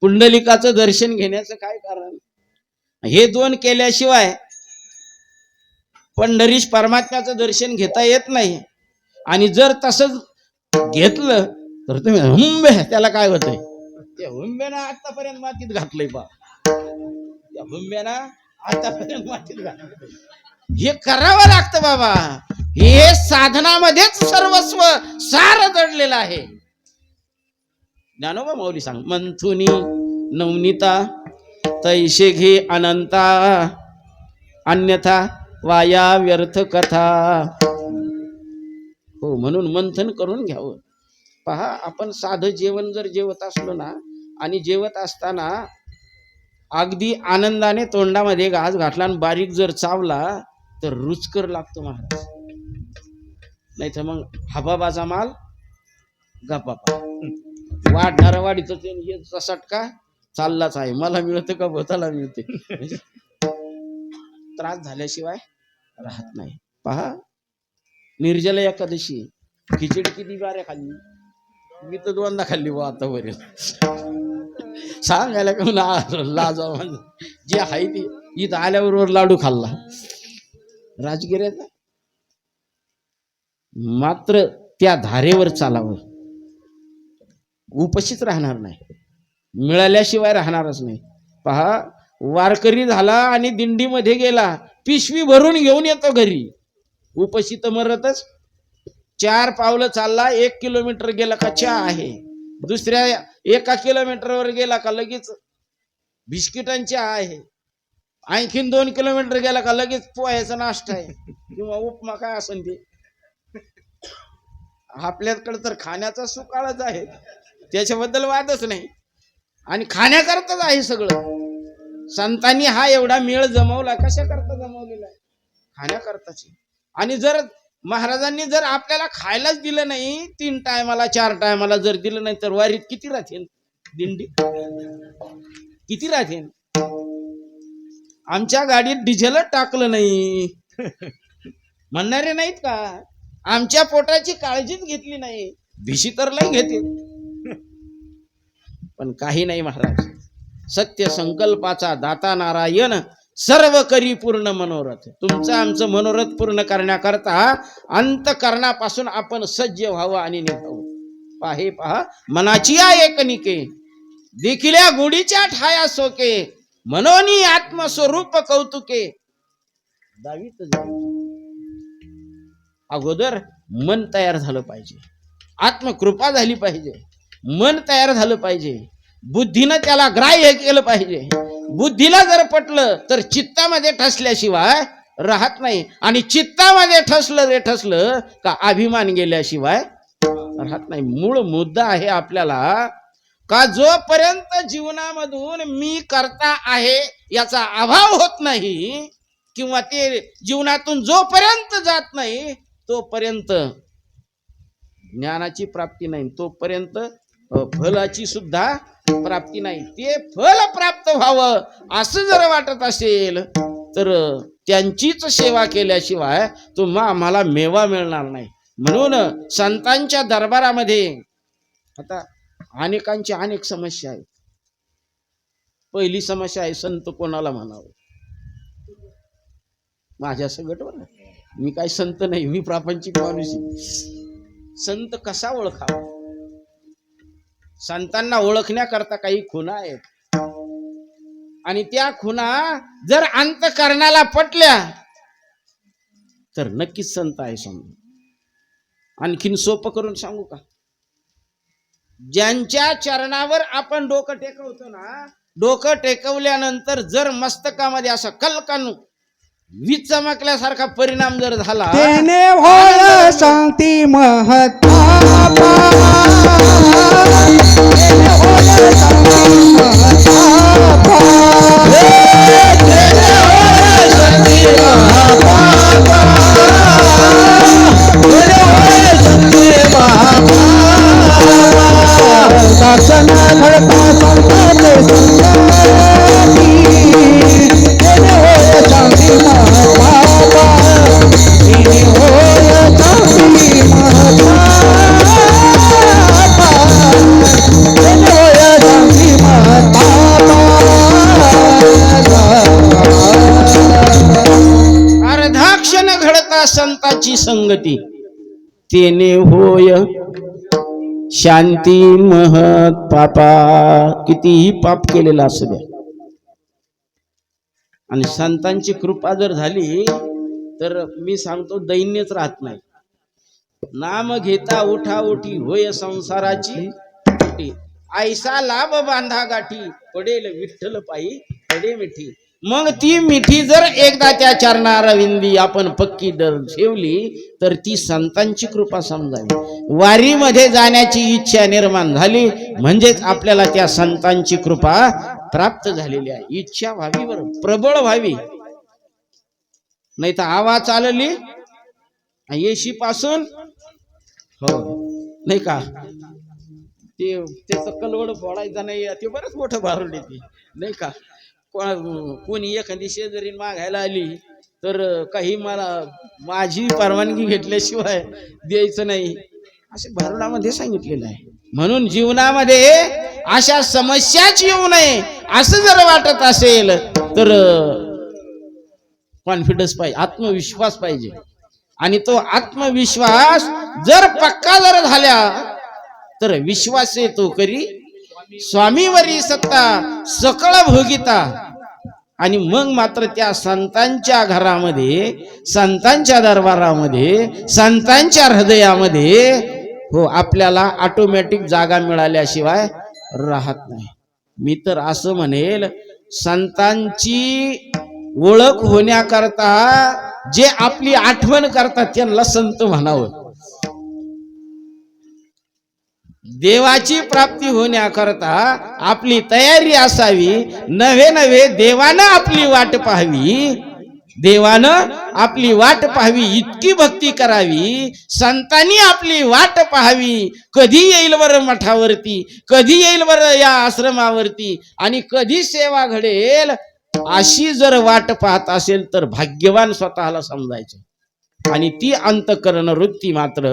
पुंडलिकाचं दर्शन घेण्याचं काय कारण? हे दोन केल्याशिवाय पंढरीश परमात्म्याचं दर्शन घेता येत नाही. आणि जर तसंच घेतलं तर तुम्ही हुंबे, त्याला काय होतंय? त्या हुंब्यानं आतापर्यंत मातीत घातलंय बा, त्या हुंब्यानं आतापर्यंत मातीत घातलंय. हे करावं लागतं बाबा. हे साधनामध्येच सर्वस्व सार दडलेलं आहे. ज्ञानोबा माऊली सांग, मंथुनी नवनीता तैशे घे अनंता, अन्यथा वाया व्यर्थ कथा. हो, म्हणून मंथन करून घ्यावं. पहा, आपण साधं जेवण जर जेवत असलो ना, आणि जेवत असताना अगदी आनंदाने तोंडामध्ये घास घातला आणि बारीक जर चावला तर रुचकर लागतो महाराज. नाही तर मग हबाबाचा माल गप्पा, वाढणारा वाढीच सटका चाललाच आहे. मला मिळतं का भोताला मिळते, त्रास झाल्याशिवाय राहत नाही. पहा, निर्जला एकादशी खिचडी किती बाऱ्या खाल्ली? मी तर 2दा खाल्ली बा आतापर्यंत. सांगायला का लाजा, जे आहे ते. इथं आल्याबरोबर लाडू खाल्ला राजगिऱ्याचा. मात्र त्या धारेवर चालावं, उपाशीच राहणार नाही, मिळाल्याशिवाय राहणारच नाही. पहा, वारकरी झाला आणि दिंडीमध्ये गेला, पिशवी भरून घेऊन येतो घरी, उपाशी तर मरतच. 4 पावलं चालला, 1 किलोमीटर गेला का चहा आहे, दुसऱ्या 1 किलोमीटरवर गेला का लगेच बिस्किटांची आहे, आणखीन 2 किलोमीटर गेला का लगेच पोह्याचा नाश्ता आहे किंवा उपमा काय असेल ते. आपल्याकडे तर खाण्याचा सुकाळच आहे, त्याच्याबद्दल वादच नाही, आणि खाण्याकरताच आहे सगळं. संतांनी हा एवढा मेळ जमवला, कशा करता जमवलेला आहे? खाण्याकरताच. आणि जर महाराजांनी जर आपल्याला खायलाच दिलं नाही, 3 टायमाला 4 टायमाला जर दिलं नाही, तर वारीत किती राहतील? दिंडी किती राहतील? आमच्या गाडीत डिझेलच टाकलं नाही म्हणणारे नाहीत का? आमच्या पोटाची काळजीच घेतली नाही, भिशी तर लई घेते. पण काही नाही महाराज, सत्य संकल्पाचा दाता नारायण सर्व करी पूर्ण मनोरथ. तुमचं आमचं मनोरथ पूर्ण करण्याकरता अंतकरणापासून आपण सज्ज व्हावं आणि निभावं. पाहे पहा, मनाची एकनिके देखिल्या गोडीच्या ठाया सोके, मनोनी आत्मस्वरूप कौतुके. दावीत अगोदर मन तयार झालं पाहिजे, आत्मकृपा झाली पाहिजे, मन तयार झालं पाहिजे, बुद्धीनं त्याला ग्राह्य केलं पाहिजे. बुद्धीला जर पटलं तर चित्तामध्ये ठसल्याशिवाय राहत नाही, आणि चित्तामध्ये ठसलं का अभिमान गेल्याशिवाय राहत नाही. मूळ मुद्दा आहे आपल्याला का जोपर्यंत जीवनामधून मी करता आहे याचा अभाव होत नाही, किंवा ते जीवनातून जोपर्यंत जात नाही तोपर्यंत ज्ञानाची प्राप्ती नाही, तोपर्यंत फलाची सुद्धा प्राप्ती नाही. ते फल प्राप्त व्हावं असं जर वाटत असेल तर त्यांचीच सेवा केल्याशिवाय आम्हाला मेवा मिळणार नाही. म्हणून संतांच्या दरबारामध्ये आता अनेकांच्या अनेक समस्या आहेत. पहिली समस्या आहे, संत कोणाला म्हणावं? माझ्या सगटवर मी काय संत नाही, मी प्रापंचिक माणूस. संत कसा ओळखावा? संतांना ओळखण्याकरता काही खुणा आहेत, आणि त्या खुणा जर अंतकरणाला पटल्या तर नक्कीच संत आहे समजा. आणखीन सोपं करून सांगू का? ज्यांच्या चरणावर आपण डोकं टेकवतो ना, डोकं टेकवल्यानंतर जर मस्तकामध्ये असं कलकन वीज चमकल्यासारखा परिणाम जर झाला, तेने होय शांती महतापा, तेने होय शांती महतापा, तेने होय शांती महतापा, तेने होय शांती महतापा. दर्शन घडता संतांचे संगती, तेने होय शांती महतापा, तेने होय संतांची संगती तेने होय शांती महत पापा. कितीही पाप केलेला असू द्या आणि संतांची कृपा जर झाली तर मी सांगतो दैन्यच राहत नाही. नाम घेता उठा उठी होय संसाराची उठी. ऐसा लाभ बांधा गाठी पडेल विठ्ठल पायी पडे मिठी. मग ती मिठी जर एकदा त्या चरणारविंदी आपण पक्की ठेवली तर ती संतांची कृपा समजावी. वारीमध्ये जाण्याची इच्छा निर्माण झाली म्हणजेच आपल्याला त्या संतांची कृपा प्राप्त झालेली आहे. इच्छा व्हावी, बरं प्रबळ व्हावी, नाही तर आवा चालली येशी पासून हो नाही का ते त्याचं कलवड फोडायचं नाही ते बरंच मोठं भारून येते नाही का. कोणी एखादी शेजारी मागायला आली तर काही मला माझी परवानगी घेतल्याशिवाय द्यायचं नाही असे भारुडामध्ये सांगितलेलं आहे. म्हणून जीवनामध्ये अशा समस्याच येऊ नये असं जर वाटत असेल तर कॉन्फिडन्स पाहिजे, आत्मविश्वास पाहिजे. आणि तो आत्मविश्वास जर पक्का जर झाला तर विश्वास येतो करी स्वामीवरी सत्ता सकळ भोगिता. आणि मग मात्र त्या संतांच्या घरामध्ये, संतांच्या दरबारामध्ये, संतांच्या हृदयामध्ये हो आपल्याला ऑटोमॅटिक जागा मिळाल्याशिवाय राहत नाही. मी तर असं म्हणेल संतांची ओळख होण्याकरता जे आपली आठवण करतात त्यांना संत म्हणावं. देवाची प्राप्ती होण्याकरता आपली तयारी असावी. नव्हे नव्हे देवानं आपली वाट पाहावी, देवानं आपली वाट पाहावी, इतकी भक्ती करावी. संतांनी आपली वाट पाहावी. कधी येईल बरं मठावरती, कधी येईल बरं या आश्रमावरती आणि कधी सेवा घडेल, अशी जर वाट पाहत असेल तर भाग्यवान स्वतःला समजायचं. आणि ती अंतःकरण वृत्ती मात्र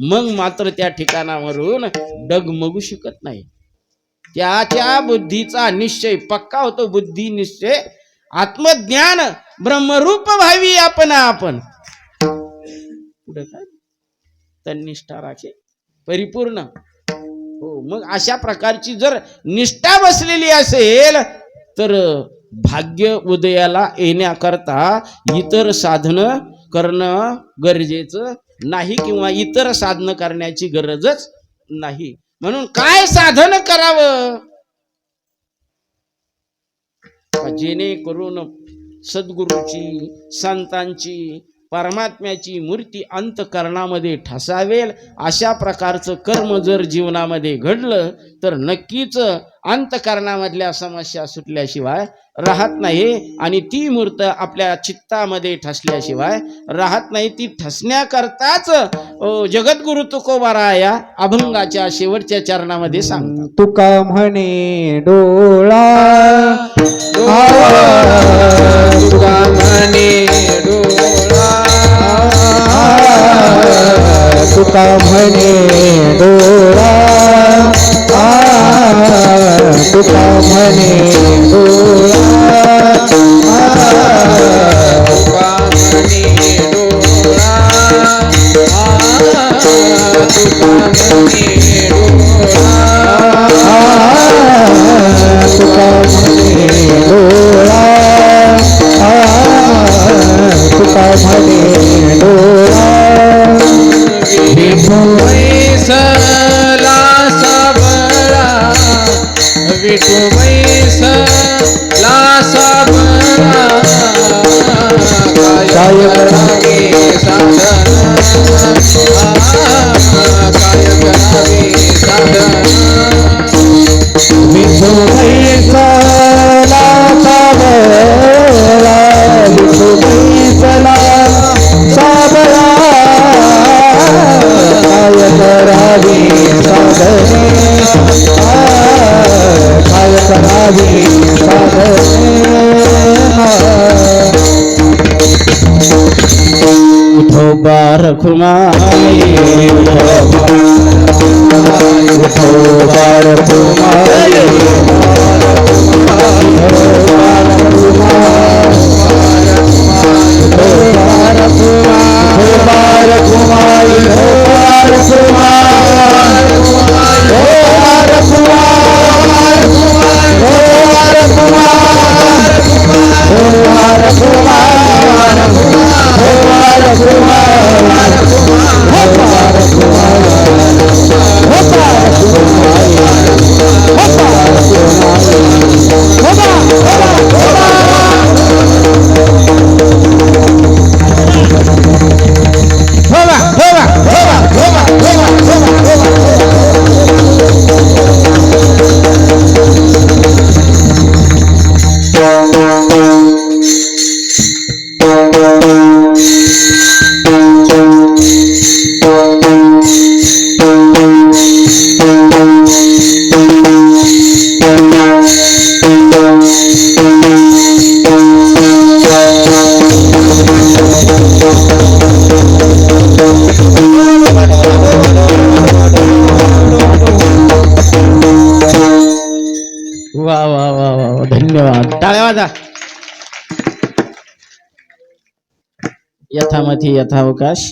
मग मात्र त्या ठिकाणावरून डगमगू शकत नाही. त्या बुद्धीचा निश्चय पक्का होतो. बुद्धी निश्चय आत्मज्ञान ब्रह्मरूप व्हावी आपण पुढे काय तन्निष्ठा राखे परिपूर्ण हो. मग अशा प्रकारची जर निष्ठा बसलेली असेल तर भाग्य उदयाला येण्याकरता इतर साधन करणं गरजेचं नाही किंवा इतर साधन करण्याची गरजच नाही. म्हणून काय साधन करावं जेणेकरून सद्गुरूची, संतांची, परमात्म्याची मूर्ती अंतःकरणामध्ये ठसावेल अशा प्रकारचं कर्म जर जीवनामध्ये घडलं तर नक्कीच अंतःकरणामधल्या समस्या सुटल्याशिवाय राहत नाही. आणि ती मूर्त आपल्या चित्तामध्ये ठसल्याशिवाय राहत नाही. ती ठसण्याकरताच जगद्गुरु तुकोबाराया अभंगाच्या शेवटच्या चरणामध्ये सांगतात. तुका म्हणे डोळा तुका म्हणे डोळा तुका म्हणे डोळा तुका म्हणे डोळा तुका म्हणे डोळा तुका म्हणे डोळा तुका म्हणे डोळा तुका म्हणे डोळा विठू बैसला साबळा विठू बैसला साबळा काय करावे साधन काय करावे साधन विठू बैसला साबळा विठू बैसला साबळा काय करावे साधने काय करावे साधने उठोबा रखुमाई उठोबा रखुमाई उठोबा रखुमाई टाळ्या वाजा. यथामती यथावकाश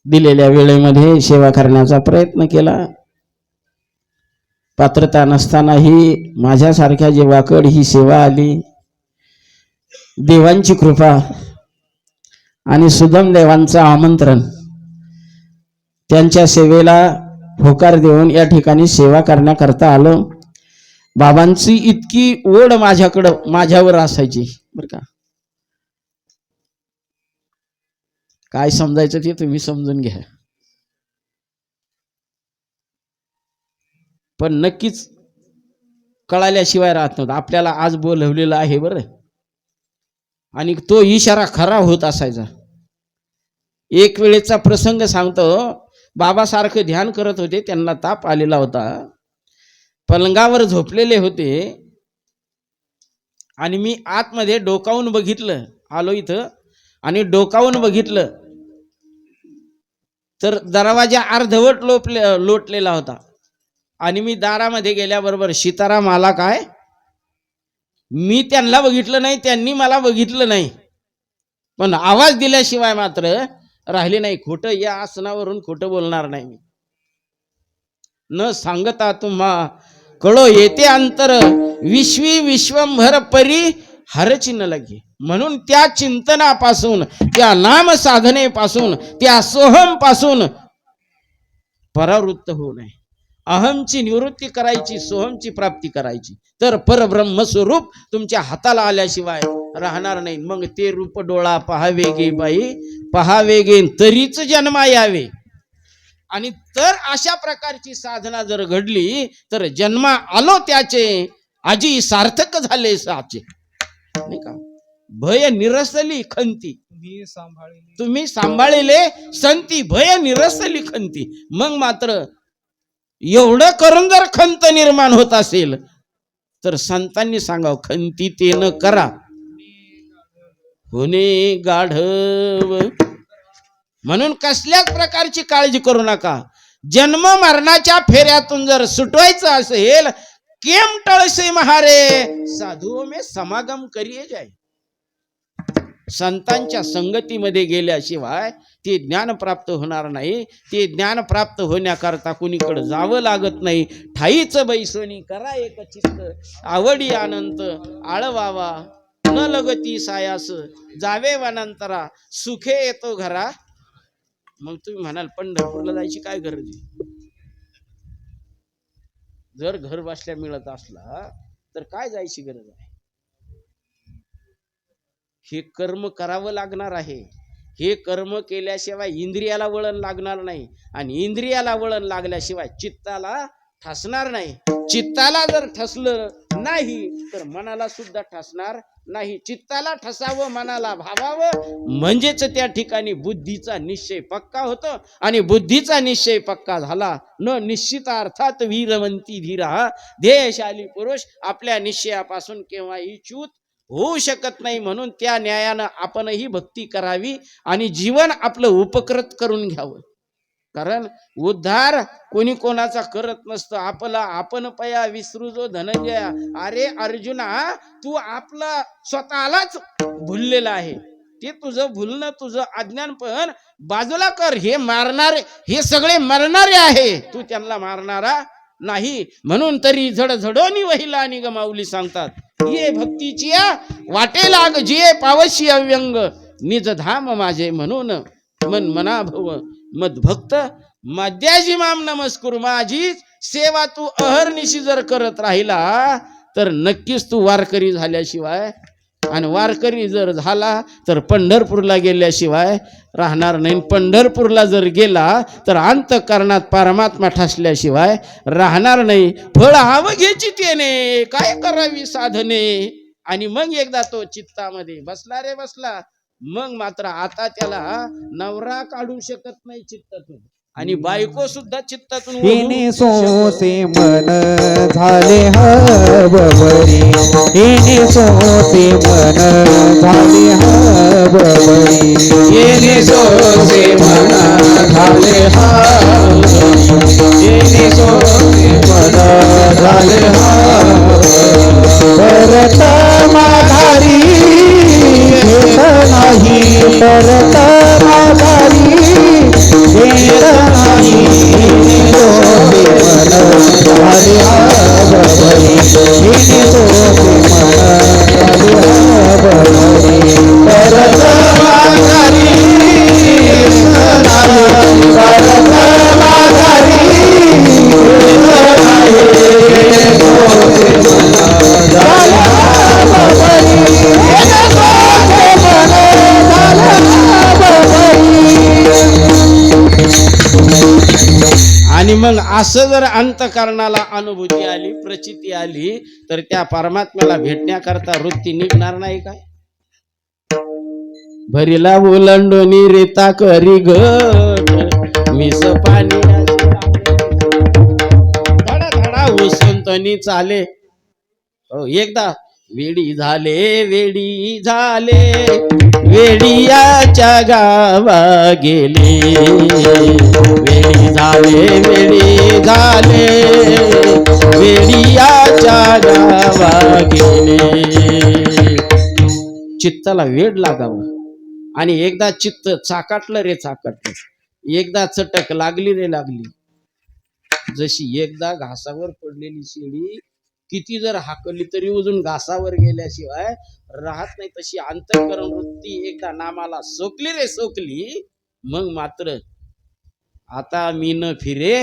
दिलेल्या वेळेमध्ये सेवा करण्याचा प्रयत्न केला. पात्रता नसतानाही माझ्यासारख्या जीवाकड ही सेवा आली. देवांची कृपा आणि सुदम देवांचं आमंत्रण, त्यांच्या सेवेला होकार देऊन या ठिकाणी सेवा करण्याकरता आलो. बाबांची इतकी ओढ माझ्यावर असायची बर का. काय समजायचं ते तुम्ही समजून घ्या, पण नक्कीच कळाल्याशिवाय राहत नव्हतं. आपल्याला आज बोलवलेलं आहे बरं, आणि तो इशारा खरा होत असायचा. एक वेळेचा प्रसंग सांगतो. बाबासारखं ध्यान करत होते, त्यांना ताप आलेला होता, पलंगावर झोपलेले होते, आणि मी आतमध्ये डोकावून बघितलं. आलो इथं आणि डोकावून बघितलं तर दरवाजा अर्धवट लोटलेला होता. आणि मी दारामध्ये गेल्याबरोबर सीताराम आला काय, मी त्यांना बघितलं नाही, त्यांनी मला बघितलं नाही, पण आवाज दिल्याशिवाय मात्र राहिले नाही. खोटं या आसनावरून खोटं बोलणार नाही मी. न सांगता तुम्हा कळो येते अंतर, विश्वी विश्वंभर परी हरचिन्ह लगे. म्हणून त्या चिंतनापासून, त्या नाम साधनेपासून, त्या सोहम पासून परावृत्त होऊ नये. अहमची निवृत्ती करायची, सोहमची प्राप्ती करायची, तर परब्रह्म स्वरूप तुमच्या हाताला आल्याशिवाय राहणार नाही. मग ते रूप डोळा पहावे गे बाई, पहावे गे तरीच जन्मा यावे. आणि तर अशा प्रकारची साधना जर घडली तर जन्मा आलो त्याचे, आजी सार्थक झाले साचे. नाही का. भय निरसली खंती, तुम्ही सांभाळले संती, भय निरसली खंती. मग मात्र एवढं करून जर खंत निर्माण होत असेल तर संतांनी सांगावं, खंती ते न करा होणे गाढव. म्हणून कसल्याच प्रकारची काळजी करू नका. जन्म मरणाच्या फेऱ्यातून जर सुटवायचं असेल, केम टळसे महारे साधुओं में समागम करिए जाय. संतांच्या संगतीमध्ये गेल्याशिवाय ते ज्ञान प्राप्त होणार नाही. ते ज्ञान प्राप्त होण्याकरता कुणीकडे जावं लागत नाही. ठाईच बैसोनी करा एक चित्त, आवडी अनंत आळवावा न लगती सायास, जावे वनांतरा सुखे येतो घरा. मग तुम्ही म्हणाल पंढरपूरला जायची काय गरज आहे? जर घर बसल्या मिळत असला तर काय जायची गरज आहे? हे कर्म करावं लागणार आहे. हे कर्म केल्याशिवाय इंद्रियाला वळण लागणार नाही, आणि इंद्रियाला वळण लागल्याशिवाय चित्ताला ठसणार नाही. चित्ताला जर ठसलं नाही तर मनाला सुद्धा ठसणार नाही. चित्ताला ठसावं, मनाला भावावं, म्हणजेच त्या ठिकाणी बुद्धीचा निश्चय पक्का होतो. आणि बुद्धीचा निश्चय पक्का झाला न निश्चिता अर्थात वीरवंती धीरा. ध्येयशाली पुरुष आपल्या निश्चयापासून केव्हाही च्यूत होऊ शकत नाही. म्हणून त्या न्यायानं आपणही भक्ती करावी आणि जीवन आपलं उपकृत करून घ्यावं. कारण उद्धार कोणी कोणाचा करत नसतं. आपला आपण पया विसरू जो धनंजया. अरे अर्जुना, तू आपला स्वतःलाच भुललेला आहे. ते तुझं भुलणं, तुझं अज्ञानपण बाजूला कर. हे मारणारे, हे सगळे मरणारे आहे, तू त्यांना मारणारा नाही. म्हणून तरी झडझडोनी वहिला आणि गमावली सांगतात. ये भक्तीची वाटे लाग जिये पावशी अव्यंग, निज धाम माझे म्हणून मन मना भव मदभक्त मद्याजी माम नमस्कुर. माझी सेवा तू अहर्निशी जर करत राहिला तर नक्कीच तू वारकरी झाल्याशिवाय, आणि वारकरी जर झाला तर पंढरपूरला गेल्याशिवाय राहणार नाही. पंढरपूरला जर गेला तर अंतःकरणात परमात्मा ठसल्याशिवाय राहणार नाही. फळ अवघेची तेने काय करावी साधने. आणि मग एकदा तो चित्तामध्ये बसला रे बसला, मग मात्र आता त्याला नवरा काढू शकत नाही चित्तातून, आणि बायको सुद्धा चित्तातून येणे सोसे मन झाले हबरी. येणे सोसे मन झाले हबरी. येणे सोसे मन झाले हबरी. येणे सोसे मन झाले हबरी. आणि मग असं जर अंतकरणाला अनुभूती आली, प्रचिती आली, तर त्या परमात्म्याला भेटण्याकरता वृत्ती निघणार नाही काय? भरीला ओलांडोनी रेता करी घट मिस पाणी धडा धडा उसून तनी चाले. हो एकदा वेडी झाले वेडी झाले वेडियाच्या गावा गेले. वेडी झाले वेडी झाले वेडियाच्या गावा गेले. चित्ताला वेड लागावं आणि एकदा चित्त चाकाटलं रे चाकाटलं, एकदा चटक लागली रे लागली. जशी एकदा घासावर पडलेली शेळी किती जर हाकली तरी अजून घासावर गेल्याशिवाय राहत नाही, तशी अंतःकरण वृत्ती एकदा नामाला सोकली रे सोकली, मग मात्र आता मी न फिरे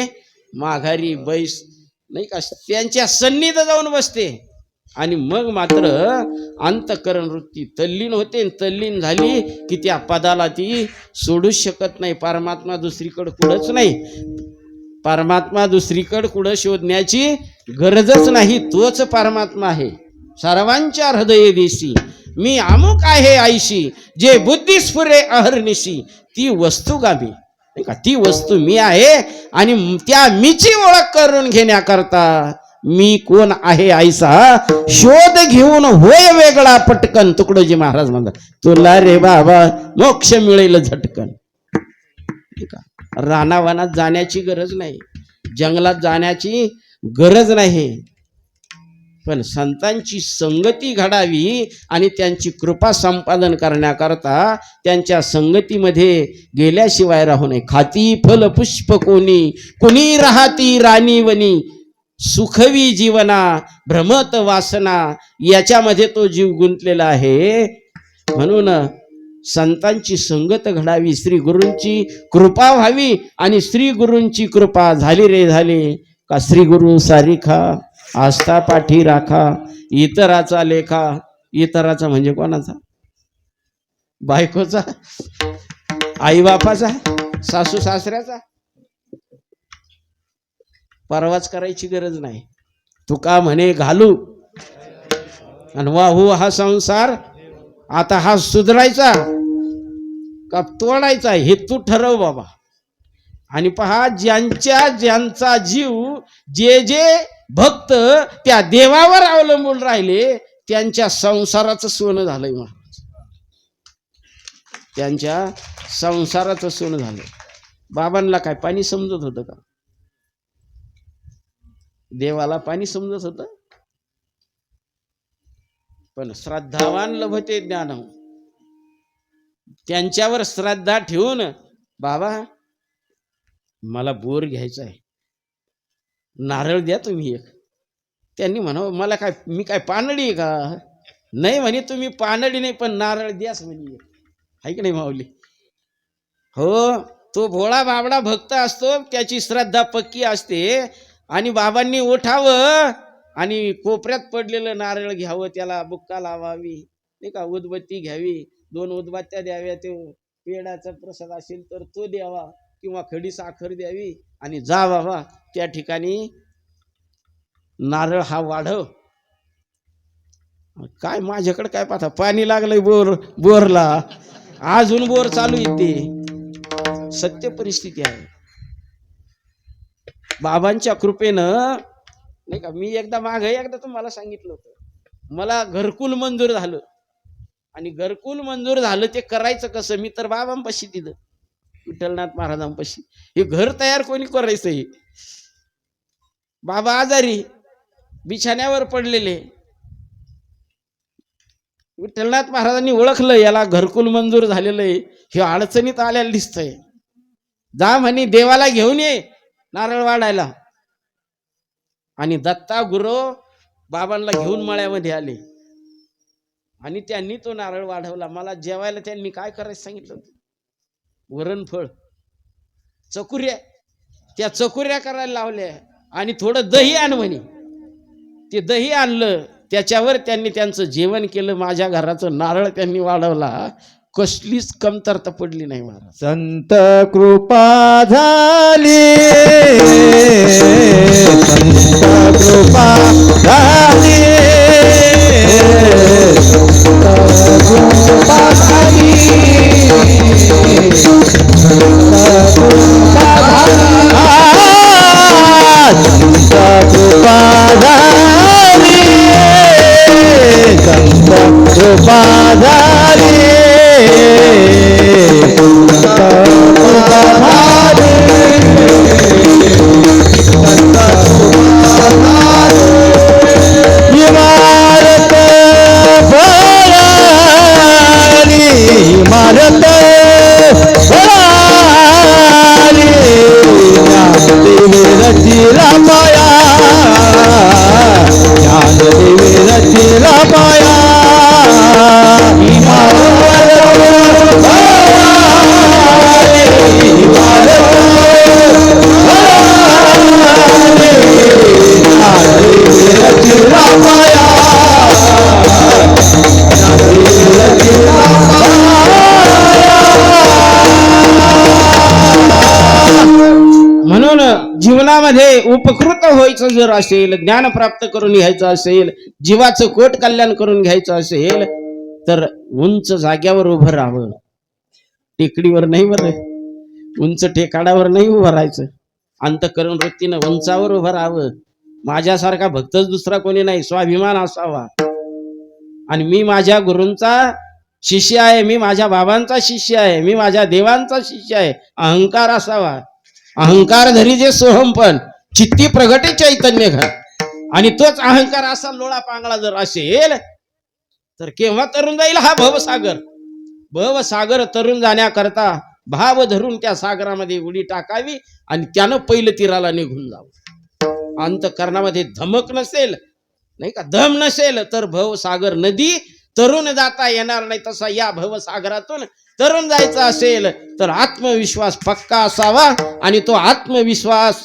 माघारी बैस नाही का, त्यांच्या सन्निध जाऊन बसते आणि मग मात्र अंतःकरण वृत्ती तल्लीन होते. तल्लीन झाली की त्या पदाला ती सोडूच शकत नाही. परमात्मा दुसरीकडे कुठंच नाही, परमात्मा दुसरीकडे कुठं शोधण्याची गरजच नाही. तोच परमात्मा आहे सर्वांच्या हृदय देशी. मी अमुक आहे आईशी जे बुद्धी स्फुरे अहर्निशी. ती वस्तू गावी नाही का, ती वस्तू मी आहे आणि त्या मीची ओळख करून घेण्याकरता मी कोण आहे आईसा शोध घेऊन होय वेगळा पटकन. तुकडोजी महाराज म्हणतात तुला रे बाबा मोक्ष मिळेल झटकन. रानावनात जाण्याची गरज नाही, जंगलात जाण्याची गरज नाही, पण संतांची संगती घडावी आणि त्यांची कृपा संपादन करण्याकरता त्यांच्या संगतीमध्ये गेल्याशिवाय राहू नये. खाती फल पुष्प कोणी कुणी राहती राणीवनी सुखवी जीवना भ्रमत वासना. याच्यामध्ये तो जीव गुंतलेला आहे. म्हणून संतांची संगत घडावी, श्री गुरूंची कृपा व्हावी. आणि श्री गुरूंची कृपा झाली रे झाली का श्री गुरु सारिखा आस्था पाठी राखा. इतराचा लेखा, इतराचा म्हणजे कोणाचा? बायकोचा, आई बापाचा, सासू सासऱ्याचा. परवाच करायची गरज नाही. तुका म्हणे घालू आणि वाहू हा संसार. आता हा सुधारायचा का तोडायचा हे तू ठरव बाबा. आणि पहा ज्यांचा जीव जे जे भक्त त्या देवावर अवलंबून राहिले त्यांच्या संसाराचं सोनं झालंय महाराज. त्यांच्या संसाराचं सोनं झालं. बाबांना काय पाणी समजत होतं का? देवाला पाणी समजत होतं? पण श्रद्धावान लभते ज्ञान. त्यांच्यावर श्रद्धा ठेवून बाबा मला बोर घ्यायचा आहे, नारळ द्या तुम्ही एक. त्यांनी म्हणावं मला काय, मी काय पानडी आहे का? नाही म्हणे तुम्ही पानडी नाही पण नारळ द्याच म्हणे. आहे की नाही माऊली? हो, तो भोळा बाबडा भक्त असतो, त्याची श्रद्धा पक्की असते. आणि बाबांनी उठावं आणि कोपऱ्यात पडलेलं नारळ घ्यावं, त्याला बुक्का लावावी नाही का, उदबत्ती घ्यावी, 2 उदबत्त्या द्याव्या, ते पेडाचा प्रसाद असेल तर तो द्यावा किंवा खडी साखर द्यावी आणि जा बाबा त्या ठिकाणी नारळ हा वाढव. काय माझ्याकडे काय पाहता, पाणी लागलंय बोरला, अजून बोर चालू येते. सत्य परिस्थिती आहे. बाबांच्या कृपेनं नाही का, मी एकदा तुम्हाला सांगितलं होतं, मला घरकुल मंजूर झालं. आणि घरकुल मंजूर झालं ते करायचं कसं? मी तर बाबांपाशी तिथं विठ्ठलनाथ महाराजांपाशी हे घर तयार कोणी करायचं? हे बाबा आजारी बिछाण्यावर पडलेले. विठ्ठलनाथ महाराजांनी ओळखलं याला घरकुल मंजूर झालेलं आहे, हे अडचणीत आल्याला दिसतंय. जा म्हणे देवाला घेऊन ये नारळ वाढायला. आणि दत्ता गुरु बाबांना घेऊन मळ्यामध्ये आले आणि त्यांनी तो नारळ वाढवला. मला जेवायला त्यांनी काय करायचं सांगितलं होतं? वरणफळ, चकुऱ्या, त्या चकुऱ्या करायला लावल्या आणि थोडं दही आण म्हणे. ते दही आणलं, त्याच्यावर त्यांनी त्यांचं जेवण केलं. माझ्या घराचं नारळ त्यांनी वाढवला. कसलीच कमतरता पडली नाही महाराज. संत कृपा झाली, संत कृपा झाली, संत कृपा झाली, संत कृपा झाली, संत कृपा झाली, इमारत भराली, इमारत भराली, ज्ञानदेवी रचिला माया, ज्ञानदेवी रचिला माया, इमारत भराली, इमारत भराली, ज्ञानदेवी रचिला माया, ज्ञानदेवी रचिला म्हणून जीवनामध्ये उपकृत व्हायचं जर असेल, ज्ञान प्राप्त करून घ्यायचं असेल, जीवाचं कोट कल्याण करून घ्यायचं असेल, तर उंच जाग्यावर उभं राहावं. टेकडीवर नाही बरं, उंच ठेकाडावर नाही उभं राहायचं. अंतःकरण वृत्तीनं उंचावर उभं राहावं. माझ्यासारखा भक्तच दुसरा कोणी नाही, स्वाभिमान असावा. आणि मी माझ्या गुरूंचा शिष्य आहे, मी माझ्या बाबांचा शिष्य आहे, मी माझ्या देवांचा शिष्य आहे, अहंकार असावा. अहंकार धरी जे सोहमपण चित्ती प्रगटे चैतन्य घन. आणि तोच अहंकार असा लोळा पांगळा जर असेल तर केव्हा तरुण जाईल हा भवसागर. भवसागर तरुण जाण्याकरता भाव धरून त्या सागरामध्ये उडी टाकावी आणि त्यानं पहिलं तीराला निघून जावं. अंतःकरणामध्ये धमक नसेल, नाही का, दम नसेल तर भवसागर नदी तरुण जाता येणार नाही. तसा या भवसागरातून तरुण जायचं असेल तर आत्मविश्वास पक्का असावा आणि तो आत्मविश्वास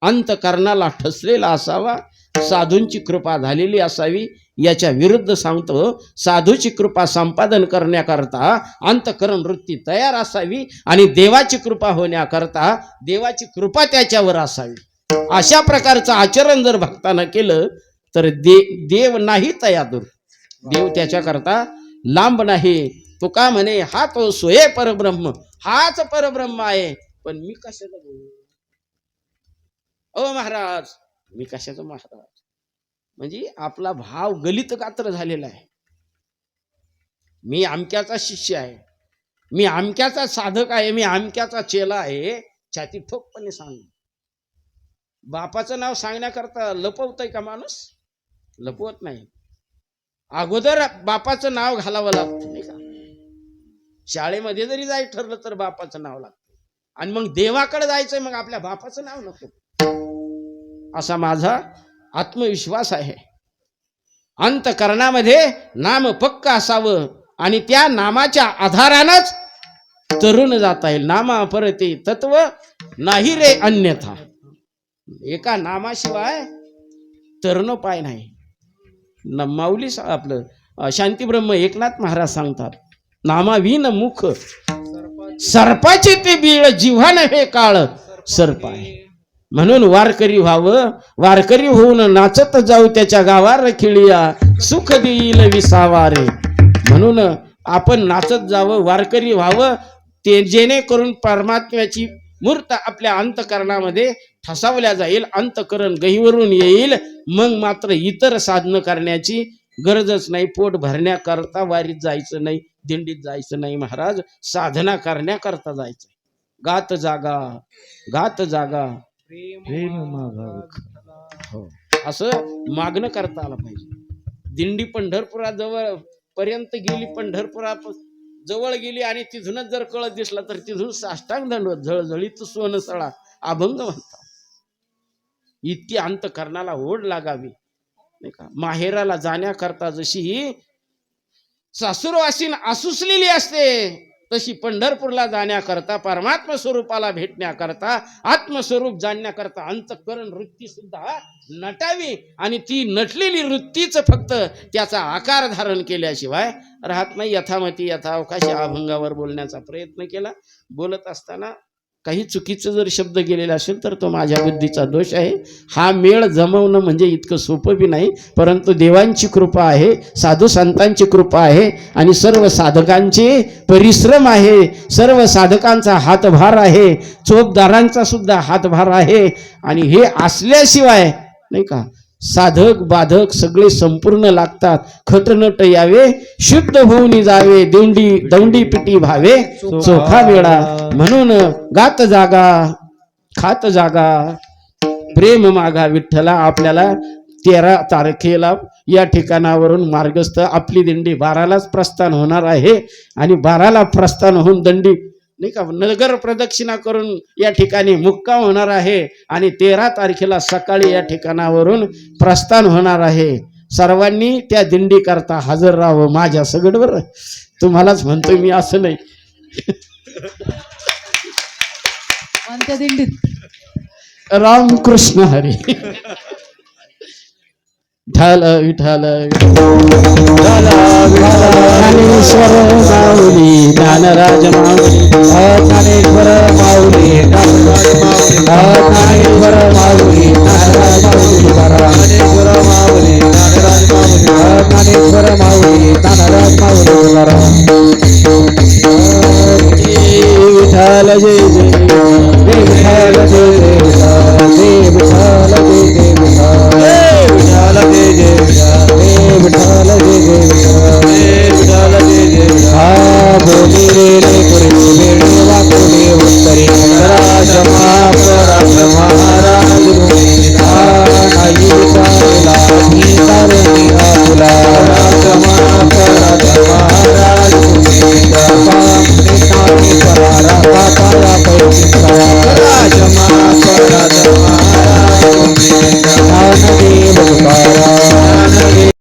अंतःकरणाला ठसलेला असावा. साधूंची कृपा झालेली असावी. याच्या विरुद्ध सांगतो, साधूची कृपा संपादन करण्याकरता अंतःकरण वृत्ती तयार असावी आणि देवाची कृपा होण्याकरता देवाची कृपा त्याच्यावर असावी. अशा प्रकारचं आचरण जर भक्तानं केलं तर देव नाही तयार, देव त्याच्याकरता लांब नाही. तुका म्हणे हा तो सोये परब्रह्म, हाच परब्रह्म आहे. पण मी कशाचा बोलू? ओ महाराज, मी कशाचा महाराज? म्हणजे आपला भाव गलित गात्र झालेला आहे. मी अमक्याचा शिष्य आहे, मी अमक्याचा साधक आहे, मी अमक्याचा चेला आहे. छाती ठोकपणे सांग. बापाचं नाव सांगण्याकरता लपवतय का माणूस? लपवत नाही. अगोदर बापाचं नाव घालावं लागतं, नाही का? शाळेमध्ये जरी जायचं ठरलं तर बापाचं नाव लागतं. आणि मग देवाकडे जायचंय, मग आपल्या बापाचं नाव नको. असा माझा आत्मविश्वास आहे. अंतःकरणामध्ये नाम पक्क असावं आणि त्या नामाच्या आधारानंच तरुण जाता येईल. नामा परते तत्व नाही रे अन्यथा. एका नामाशिवाय तरुण पाय नाही. माऊली आपलं शांतीब्रह्म एकनाथ महाराज सांगतात, नामाविन मुख सर्पाचे ते बीळ, जिव्हा नव्हे काळ सर्प आहे. म्हणून वारकरी व्हावं, वारकरी होऊन नाचत जाऊ त्याच्या गावार खिळिया, सुख देईल विसावा रे. म्हणून आपण नाचत जावं, वारकरी व्हावं, ते जेणेकरून परमात्म्याची मूर्त आपल्या अंतःकरणामध्ये ठसावल्या जाईल, अंतःकरण गहीवरून येईल. मग मात्र इतर साधनं करण्याची गरजच नाही. पोट भरण्याकरता वारीत जायचं नाही, दिंडीत जायचं नाही महाराज, साधना करण्याकरता जायचं. गात जागा, गात जागा, प्रेम मागावं, हो, असं मागणं करता आलं पाहिजे. दिंडी पंढरपुराजवळ पर्यंत गेली, पंढरपुरात जवळ गेली आणि तिथूनच जर कळत दिसला तर तिथून साष्टांग दंडवत, झळझळीत सोनं सळा, अभंग म्हणतात. इतकी अंतःकरणाला ओढ लागावी, नाही का? माहेराला जाण्याकरता जशी सासूरवासीन आसुसलेली असते तशी पंढरपूरला जाण्याकरता, परमात्मा स्वरूपाला भेटण्याकरता, आत्मस्वरूप जाणण्याकरता अंतःकरण वृत्ती सुद्धा नटावी, आणि ती नटलेली वृत्तीच फक्त त्याचा आकार धारण केल्याशिवाय राहत नाही. यथामती यथावकाश या अभंगावर बोलण्याचा प्रयत्न केला. बोलत असताना काही चुकीचं जर शब्द गेलेला असेल तर तो माझ्या बुद्धीचा दोष आहे. हा मेळ जमवणं म्हणजे इतकं सोपं बी नाही, परंतु देवांची कृपा आहे, साधू संतांची कृपा आहे, आणि सर्व साधकांचे परिश्रम आहे, सर्व साधकांचा हातभार आहे, चोपदारांचा सुद्धा हातभार आहे. आणि हे असल्याशिवाय नाही का साधक बाधक सगळे संपूर्ण लागतात. खटनट यावे, शुद्ध होऊन जावे, दौंडी पिटी भावे, चोखा वेळा. म्हणून गात जागा खात जागा प्रेम मागा विठ्ठला. आपल्याला 13 तारखेला या ठिकाणावरून मार्गस्थ आपली दिंडी 12लाच प्रस्थान होणार आहे, आणि 12ला प्रस्थान होऊन दंडी नाही का नगर प्रदक्षिणा करून या ठिकाणी मुक्काम होणार आहे, आणि 13 तारखेला सकाळी या ठिकाणावरून प्रस्थान होणार आहे. सर्वांनी त्या दिंडी करता हजर राहावं माझ्या सगळं. तुम्हालाच म्हणतोय मी, असं नाही. कोणत्या दिंडीत? रामकृष्ण हरी. विठाल विठाल ज्ञानेश्वर माऊली ज्ञानराज माऊली, ज्ञानेश्वर माऊली ज्ञानेश्वर माऊली ज्ञानराज माऊली, ज्ञानेश्वर माऊली ज्ञानराज माऊली. विठाल जय जय विठ्ठल जय जय विठ्ठल जय जय विठ्ठल जय जय विठ्ठल जय जय विठ्ठल जय जय. हा बोली रे पुरी वेणी वाकुली